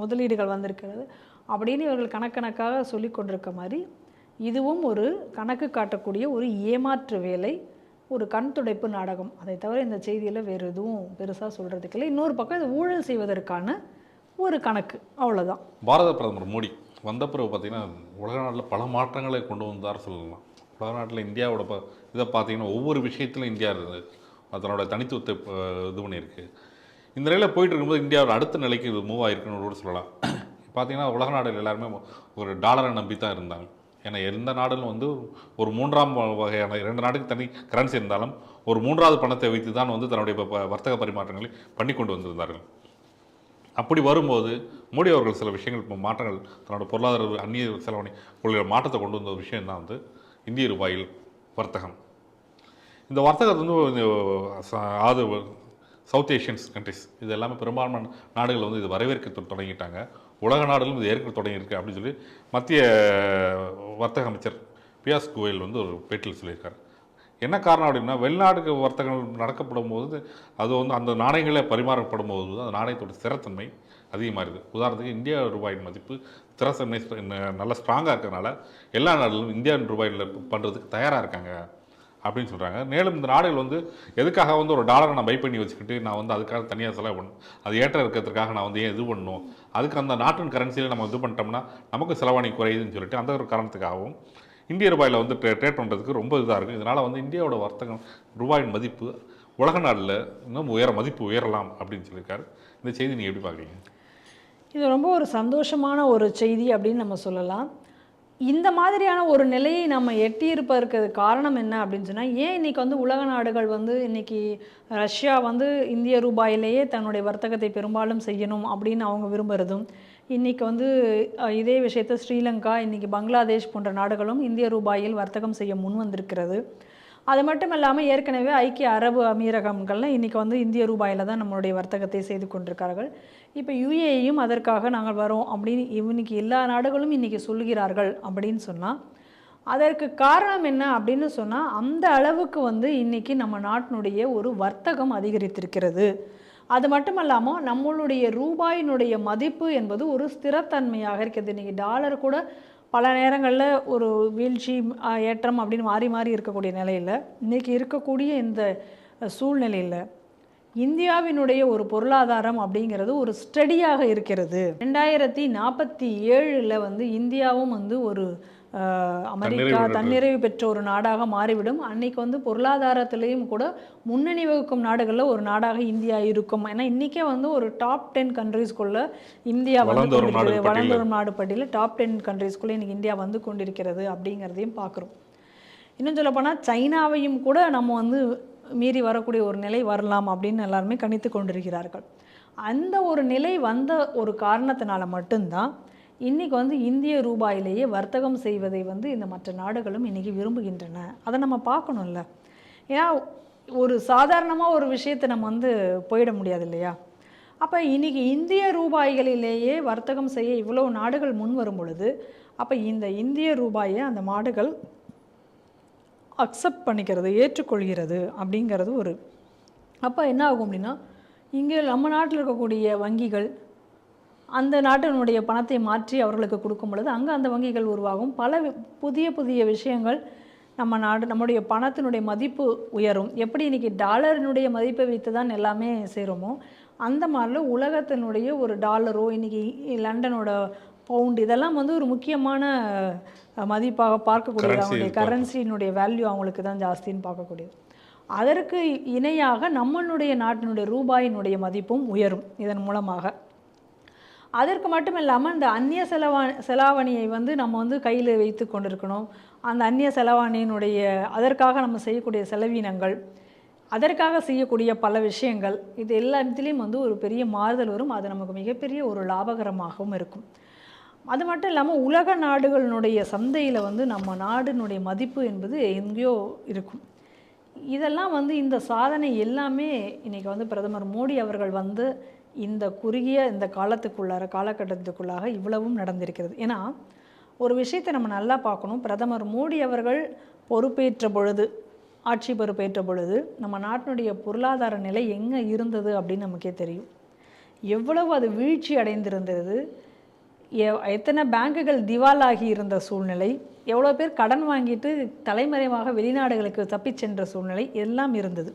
முதலீடுகள் வந்திருக்கிறது அப்படின்னு இவர்கள் கணக்காக சொல்லி கொண்டிருக்க மாதிரி இதுவும் ஒரு கணக்கு காட்டக்கூடிய ஒரு ஏமாற்று வேலை, ஒரு கண் துடைப்பு நாடகம். அதை தவிர இந்த செய்தியில் வேறு எதுவும் பெருசாக சொல்கிறதுக்கு இல்லை. இன்னொரு பக்கம் இது ஊழல் செய்வதற்கான ஒரு கணக்கு, அவ்வளோதான். பாரத பிரதமர் மோடி வந்த பிறகு பார்த்திங்கன்னா உலக நாட்டில் பல மாற்றங்களை கொண்டு வந்தார் சொல்லலாம். உலக நாட்டில் இந்தியாவோட இதை பார்த்திங்கன்னா ஒவ்வொரு விஷயத்திலும் இந்தியா அதனோட தனித்துவத்தை இது பண்ணியிருக்கு. இந்த நிலையில் போயிட்டு இருக்கும்போது இந்தியாவோட அடுத்த நிலைக்கு இது மூவ் ஆகிருக்குன்னு கூட சொல்லலாம். பார்த்திங்கன்னா உலக நாடுகள் எல்லாருமே ஒரு டாலரை நம்பி தான் இருந்தாங்க. ஏன்னா எந்த நாடுகளும் வந்து ஒரு 3ஆம் வகையான 2 நாட்டுக்கு தனி கரன்சி இருந்தாலும் ஒரு 3வது பணத்தை வைத்து தான் வந்து தன்னுடைய வர்த்தக பரிமாற்றங்களை பண்ணி கொண்டு வந்திருந்தார்கள். அப்படி வரும்போது மோடி அவர்கள் சில விஷயங்கள் மாற்றங்கள் தன்னோட பொருளாதார அந்நிய செலவணி கொள்கிற மாற்றத்தை கொண்டு வந்த ஒரு விஷயம் தான் வந்து இந்திய ரூபாயில் வர்த்தகம். இந்த வர்த்தகத்தை வந்து சவுத் ஏஷியன்ஸ் கண்ட்ரிஸ் இது எல்லாமே பெரும்பான்மையான நாடுகள் வந்து இது வரவேற்க தொடங்கிட்டாங்க. உலக நாடுகளும் இது ஏற்க தொடங்கியிருக்கு அப்படின்னு சொல்லி மத்திய வர்த்தக அமைச்சர் பியூஷ் கோயல் வந்து ஒரு பேட்டியில் சொல்லியிருக்காரு. என்ன காரணம் அப்படின்னா, வெளிநாடுக்கு வர்த்தகங்கள் நடக்கப்படும் போது அது வந்து அந்த நாணயங்களே பரிமாறப்படும் போது அந்த நாணயத்தோட ஸ்திரத்தன்மை அதிகமாகிடுது. உதாரணத்துக்கு இந்தியா ரூபாயின் மதிப்பு ஸ்திரத்தன்மை நல்லா ஸ்ட்ராங்காக இருக்கிறதுனால எல்லா நாடுகளும் இந்தியா ரூபாயில் பண்ணுறதுக்கு தயாராக இருக்காங்க அப்படின்னு சொல்கிறாங்க. மேலும் இந்த நாடுகள் வந்து எதுக்காக வந்து ஒரு டாலரை நான் பை பண்ணி வச்சுக்கிட்டு நான் வந்து அதுக்காக தனியாக செலவு பண்ணணும், அது ஏற்ற இருக்கிறதுக்காக நான் வந்து ஏன் இது பண்ணணும், அதுக்கு அந்த நாட்டின் கரன்சியில் நம்ம இது பண்ணிட்டோம்னா நமக்கு செலவாணி குறையுதுன்னு சொல்லிட்டு அந்த ஒரு காரணத்துக்காகவும் இந்திய ரூபாயில் வந்து ட்ரேட் பண்ணுறதுக்கு ரொம்ப இதாக இருக்கும். இதனால் வந்து இந்தியாவோட வர்த்தகம் ரூபாயின் மதிப்பு உலக நாட்டில் இன்னும் மதிப்பு உயரலாம் அப்படின்னு சொல்லியிருக்காரு. இந்த செய்தி நீங்கள் எப்படி பார்க்குறீங்க? இது ரொம்ப ஒரு சந்தோஷமான ஒரு செய்தி அப்படின்னு நம்ம சொல்லலாம். இந்த மாதிரியான ஒரு நிலையை நம்ம எட்டியிருப்பதற்கு காரணம் என்ன அப்படின்னு சொன்னால், ஏன் இன்றைக்கி வந்து உலக நாடுகள் வந்து இன்றைக்கி ரஷ்யா வந்து இந்திய ரூபாயிலேயே தன்னுடைய வர்த்தகத்தை பெரும்பாலும் செய்யணும் அப்படின்னு அவங்க விரும்புகிறதும், இன்றைக்கி வந்து இதே விஷயத்தை ஸ்ரீலங்கா, இன்றைக்கி பங்களாதேஷ் போன்ற நாடுகளும் இந்திய ரூபாயில் வர்த்தகம் செய்ய முன் வந்திருக்கிறது. அது மட்டும் இல்லாமல் ஏற்கனவே ஐக்கிய அரபு அமீரகங்கள்லாம் இன்றைக்கி வந்து இந்திய ரூபாயில் தான் நம்மளுடைய வர்த்தகத்தை செய்து கொண்டிருக்கிறார்கள். இப்போ யுஏயும் அதற்காக நாங்கள் வரோம் அப்படின்னு இன்றைக்கி எல்லா நாடுகளும் இன்றைக்கி சொல்கிறார்கள் அப்படின்னு சொன்னால், அதற்கு காரணம் என்ன அப்படின்னு சொன்னால், அந்த அளவுக்கு வந்து இன்றைக்கி நம்ம நாட்டினுடைய ஒரு வர்த்தகம் அதிகரித்திருக்கிறது. அது மட்டும் இல்லாமல் நம்மளுடைய ரூபாயினுடைய மதிப்பு என்பது ஒரு ஸ்திரத்தன்மையாக இருக்கிறது. இன்றைக்கி டாலர் கூட பல நேரங்களில் ஒரு வீழ்ச்சி ஏற்றம் அப்படின்னு மாறி மாறி இருக்கக்கூடிய நிலையில், இன்றைக்கி இருக்கக்கூடிய இந்த சூழ்நிலையில் இந்தியாவினுடைய ஒரு பொருளாதாரம் அப்படிங்கிறது ஒரு ஸ்டடியாக இருக்கிறது. 2047 வந்து இந்தியாவும் வந்து ஒரு அமெரிக்கா தன்னிறைவு பெற்ற ஒரு நாடாக மாறிவிடும். அன்னைக்கு வந்து பொருளாதாரத்திலையும் கூட முன்னணி வகுக்கும் நாடுகளில் ஒரு நாடாக இந்தியா இருக்கும். ஏன்னா இன்றைக்கே வந்து ஒரு டாப் 10 கண்ட்ரீஸ்குள்ளே இந்தியா வந்து கொண்டிருக்கிறது. வளர்ந்து வரும் நாடு பட்டியலில் டாப் 10 கண்ட்ரீஸ்குள்ளே இன்றைக்கி இந்தியா வந்து கொண்டிருக்கிறது அப்படிங்கிறதையும் பார்க்குறோம். இன்னும் சொல்லப்போனால் சைனாவையும் கூட நம்ம வந்து மீறி வரக்கூடிய ஒரு நிலை வரலாம் அப்படின்னு எல்லாருமே கணித்து கொண்டிருக்கிறார்கள். அந்த ஒரு நிலை வந்த ஒரு காரணத்தினால மட்டும்தான் இன்றைக்கி வந்து இந்திய ரூபாயிலேயே வர்த்தகம் செய்வதை வந்து இந்த மற்ற நாடுகளும் இன்றைக்கி விரும்புகின்றன. அதை நம்ம பார்க்கணும்ல. ஏன்னா ஒரு சாதாரணமாக ஒரு விஷயத்தை நம்ம வந்து போயிட முடியாது இல்லையா? அப்போ இன்றைக்கி இந்திய ரூபாய்களிலேயே வர்த்தகம் செய்ய இவ்வளோ நாடுகள் முன் வரும் பொழுது, அப்போ இந்த இந்திய ரூபாயை அந்த நாடுகள் அக்செப்ட் பண்ணிக்கிறது, ஏற்றுக்கொள்கிறது அப்படிங்கிறது ஒரு. அப்போ என்ன ஆகும் அப்படின்னா, இங்கே நம்ம நாட்டில் இருக்கக்கூடிய வங்கிகள் அந்த நாட்டினுடைய பணத்தை மாற்றி அவர்களுக்கு கொடுக்கும் பொழுது அங்கே அந்த வங்கிகள் உருவாகும். பல புதிய புதிய விஷயங்கள் நம்முடைய பணத்தினுடைய மதிப்பு உயரும். எப்படி இன்றைக்கி டாலரினுடைய மதிப்பை வைத்து தான் எல்லாமே செய்கிறோமோ, அந்த மாதிரில உலகத்தினுடைய ஒரு டாலரோ, இன்றைக்கி லண்டனோட பவுண்ட், இதெல்லாம் வந்து ஒரு முக்கியமான மதிப்பாக பார்க்கக்கூடியது. அவங்களுடைய கரன்சியினுடைய வேல்யூ அவங்களுக்கு தான் ஜாஸ்தின்னு பார்க்கக்கூடியது. அதற்கு இணையாக நம்மளுடைய நாட்டினுடைய ரூபாயினுடைய மதிப்பும் உயரும் இதன் மூலமாக. அதற்கு மட்டும் இல்லாமல் இந்த அந்நிய செலாவணியை வந்து நம்ம வந்து கையில் வைத்து கொண்டிருக்கணும். அந்த அந்நிய செலாவணியினுடைய அதற்காக நம்ம செய்யக்கூடிய செலவினங்கள், அதற்காக செய்யக்கூடிய பல விஷயங்கள், இது எல்லாத்துலேயும் வந்து ஒரு பெரிய மாறுதல் வரும். அது நமக்கு மிகப்பெரிய ஒரு லாபகரமாகவும் இருக்கும். அது மட்டும் இல்லாமல் உலக நாடுகளினுடைய சந்தையில் வந்து நம்ம நாடினுடைய மதிப்பு என்பது எங்கேயோ இருக்கும். இதெல்லாம் வந்து இந்த சாதனை எல்லாமே இன்றைக்கி வந்து பிரதமர் மோடி அவர்கள் வந்து இந்த குறுகிய இந்த காலகட்டத்துக்குள்ளாக இவ்வளவும் நடந்திருக்கிறது. ஏன்னா ஒரு விஷயத்தை நம்ம நல்லா பார்க்கணும். பிரதமர் மோடி அவர்கள் பொறுப்பேற்ற பொழுது, ஆட்சி பொறுப்பேற்ற பொழுது நம்ம நாட்டினுடைய பொருளாதார நிலை எங்கே இருந்தது அப்படின்னு நமக்கே தெரியும். எவ்வளவு அது வீழ்ச்சி அடைந்திருந்தது, எத்தனை பேங்குகள் திவாலாகி இருந்த சூழ்நிலை, எவ்வளோ பேர் கடன் வாங்கிட்டு தலைமறைவாக வெளிநாடுகளுக்கு தப்பி சென்ற சூழ்நிலை எல்லாம் இருந்தது.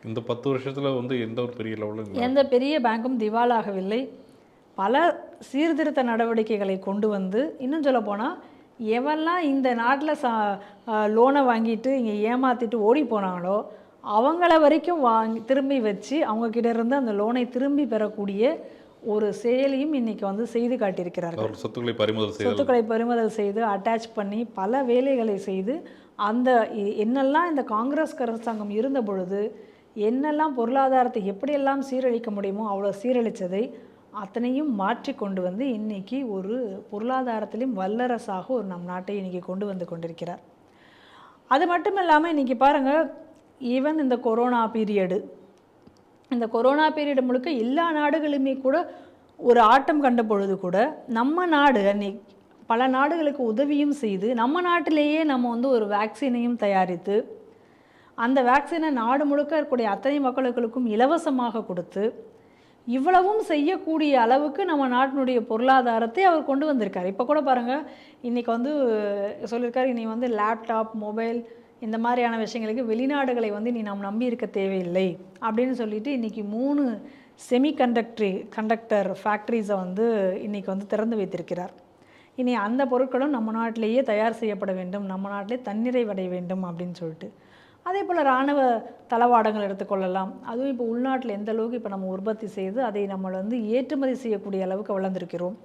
இந்த 10 வருஷத்தில் வந்து எந்த பெரிய பேங்கும் திவாலாகவில்லை. பல சீர்திருத்த நடவடிக்கைகளை கொண்டு வந்து, இன்னும் சொல்ல போனால் எவெல்லாம் இந்த நாட்டில் லோனை வாங்கிட்டு இங்கே ஏமாற்றிட்டு ஓடி போனாங்களோ அவங்கள வரைக்கும் திரும்பி வச்சு அவங்கக்கிட்ட இருந்து அந்த லோனை திரும்பி பெறக்கூடிய ஒரு செயலியும் இன்றைக்கி வந்து செய்து காட்டியிருக்கிறார்கள். சொத்துக்களை பறிமுதல் செய்து அட்டாச் பண்ணி பல வேலைகளை செய்து, அந்த என்னெல்லாம் இந்த காங்கிரஸ் அரசாங்கம் இருந்த பொழுது என்னெல்லாம் பொருளாதாரத்தை எப்படியெல்லாம் சீரழிக்க முடியுமோ அவ்வளோ சீரழித்ததை அத்தனையும் மாற்றி கொண்டு வந்து இன்றைக்கி ஒரு பொருளாதாரத்திலையும் வல்லரசாக ஒரு நம் நாட்டை இன்றைக்கி கொண்டு வந்து கொண்டிருக்கிறார். அது மட்டும் இல்லாமல் இன்றைக்கி பாருங்கள், ஈவன் இந்த கொரோனா பீரியடு முழுக்க எல்லா நாடுகளுமே கூட ஒரு ஆட்டம் கண்ட பொழுது கூட நம்ம நாடு அன்னைக்கு பல நாடுகளுக்கு உதவியும் செய்து, நம்ம நாட்டிலேயே நம்ம வந்து ஒரு வேக்சினையும் தயாரித்து அந்த வேக்சினை நாடு முழுக்க இருக்கக்கூடிய அத்தனை மக்களுக்கும் இலவசமாக கொடுத்து இவ்வளவும் செய்யக்கூடிய அளவுக்கு நம்ம நாட்டினுடைய பொருளாதாரத்தை அவர் கொண்டு வந்திருக்கார். இப்போ கூட பாருங்கள், இன்றைக்கி வந்து சொல்லியிருக்காரு, இனி வந்து லேப்டாப், மொபைல் இந்த மாதிரியான விஷயங்களுக்கு வெளிநாடுகளை வந்து நீ நாம் நம்பி இருக்க தேவையில்லை அப்படின்னு சொல்லிட்டு இன்றைக்கி 3 கண்டக்டர் ஃபேக்ட்ரிஸை வந்து இன்றைக்கி வந்து திறந்து வைத்திருக்கிறார். இனி அந்த பொருட்களும் நம்ம நாட்டிலேயே தயார் செய்யப்பட வேண்டும், நம்ம நாட்டிலே தன்னிறைவடைய வேண்டும் அப்படின்னு சொல்லிட்டு. அதே போல் இராணுவ தளவாடங்கள் எடுத்துக்கொள்ளலாம். அதுவும் இப்போ உள்நாட்டில் எந்த அளவுக்கு இப்போ நம்ம உற்பத்தி செய்து அதை நம்ம வந்து ஏற்றுமதி செய்யக்கூடிய அளவுக்கு வளர்ந்துருக்கிறோம்.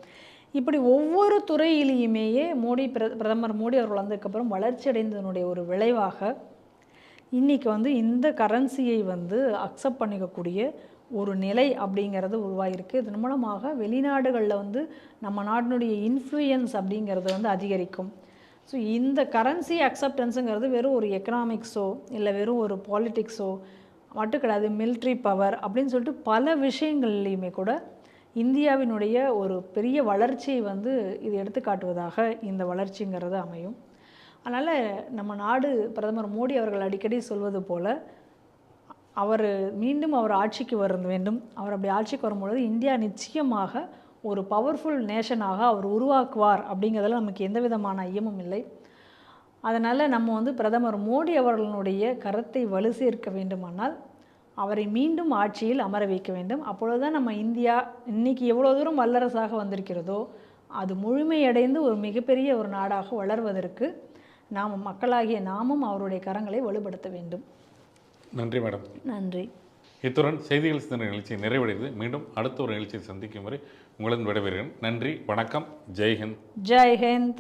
இப்படி ஒவ்வொரு துறையிலையுமேயே பிரதமர் மோடி அவர்கள் வந்ததுக்கப்புறம் வளர்ச்சி அடைந்ததனுடைய ஒரு விளைவாக இன்றைக்கி வந்து இந்த கரன்சியை வந்து அக்செப்ட் பண்ணிக்கக்கூடிய ஒரு நிலை அப்படிங்கிறது உருவாகிருக்கு. இதன் மூலமாக வெளிநாடுகளில் வந்து நம்ம நாட்டினுடைய இன்ஃப்ளூயன்ஸ் அப்படிங்கிறது வந்து அதிகரிக்கும். ஸோ இந்த கரன்சி அக்செப்டன்ஸுங்கிறது வெறும் ஒரு எக்கனாமிக்ஸோ இல்லை வெறும் ஒரு பாலிட்டிக்ஸோ மட்டும் கிடையாது, மிலிட்ரி பவர் அப்படின்னு சொல்லிட்டு பல விஷயங்கள்லையுமே கூட இந்தியாவினுடைய ஒரு பெரிய வளர்ச்சியை வந்து இது எடுத்துக்காட்டுவதாக இந்த வளர்ச்சிங்கிறது அமையும். அதனால் நம்ம நாடு பிரதமர் மோடி அவர்கள் அடிக்கடி சொல்வது போல் மீண்டும் அவர் ஆட்சிக்கு வர வேண்டும். அவர் அப்படி ஆட்சிக்கு வரும்பொழுது இந்தியா நிச்சயமாக ஒரு பவர்ஃபுல் நேஷனாக அவர் உருவாக்குவார் அப்படிங்கிறதுல நமக்கு எந்த விதமான ஐயமும் இல்லை. அதனால் நம்ம வந்து பிரதமர் மோடி அவர்களுடைய கருத்தை வலு சேர்க்க வேண்டுமானால் அவரை மீண்டும் ஆட்சியில் அமர வைக்க வேண்டும். அப்பொழுது தான் நம்ம இந்தியா இன்றைக்கி எவ்வளோ தூரம் வல்லரசாக வந்திருக்கிறதோ அது முழுமையடைந்து ஒரு மிகப்பெரிய ஒரு நாடாக வளர்வதற்கு நாம் மக்களாகிய நாமும் அவருடைய கரங்களை வலுப்படுத்த வேண்டும். நன்றி மேடம். நன்றி. இத்துடன் செய்திகள் சிந்தனை நிகழ்ச்சி நிறைவடைகிறது. மீண்டும் அடுத்த ஒரு நிகழ்ச்சியை சந்திக்கும் வரை உங்களிடம் விடைபெறுகிறேன். நன்றி, வணக்கம், ஜெய்ஹிந்த். ஜெய்ஹிந்த்.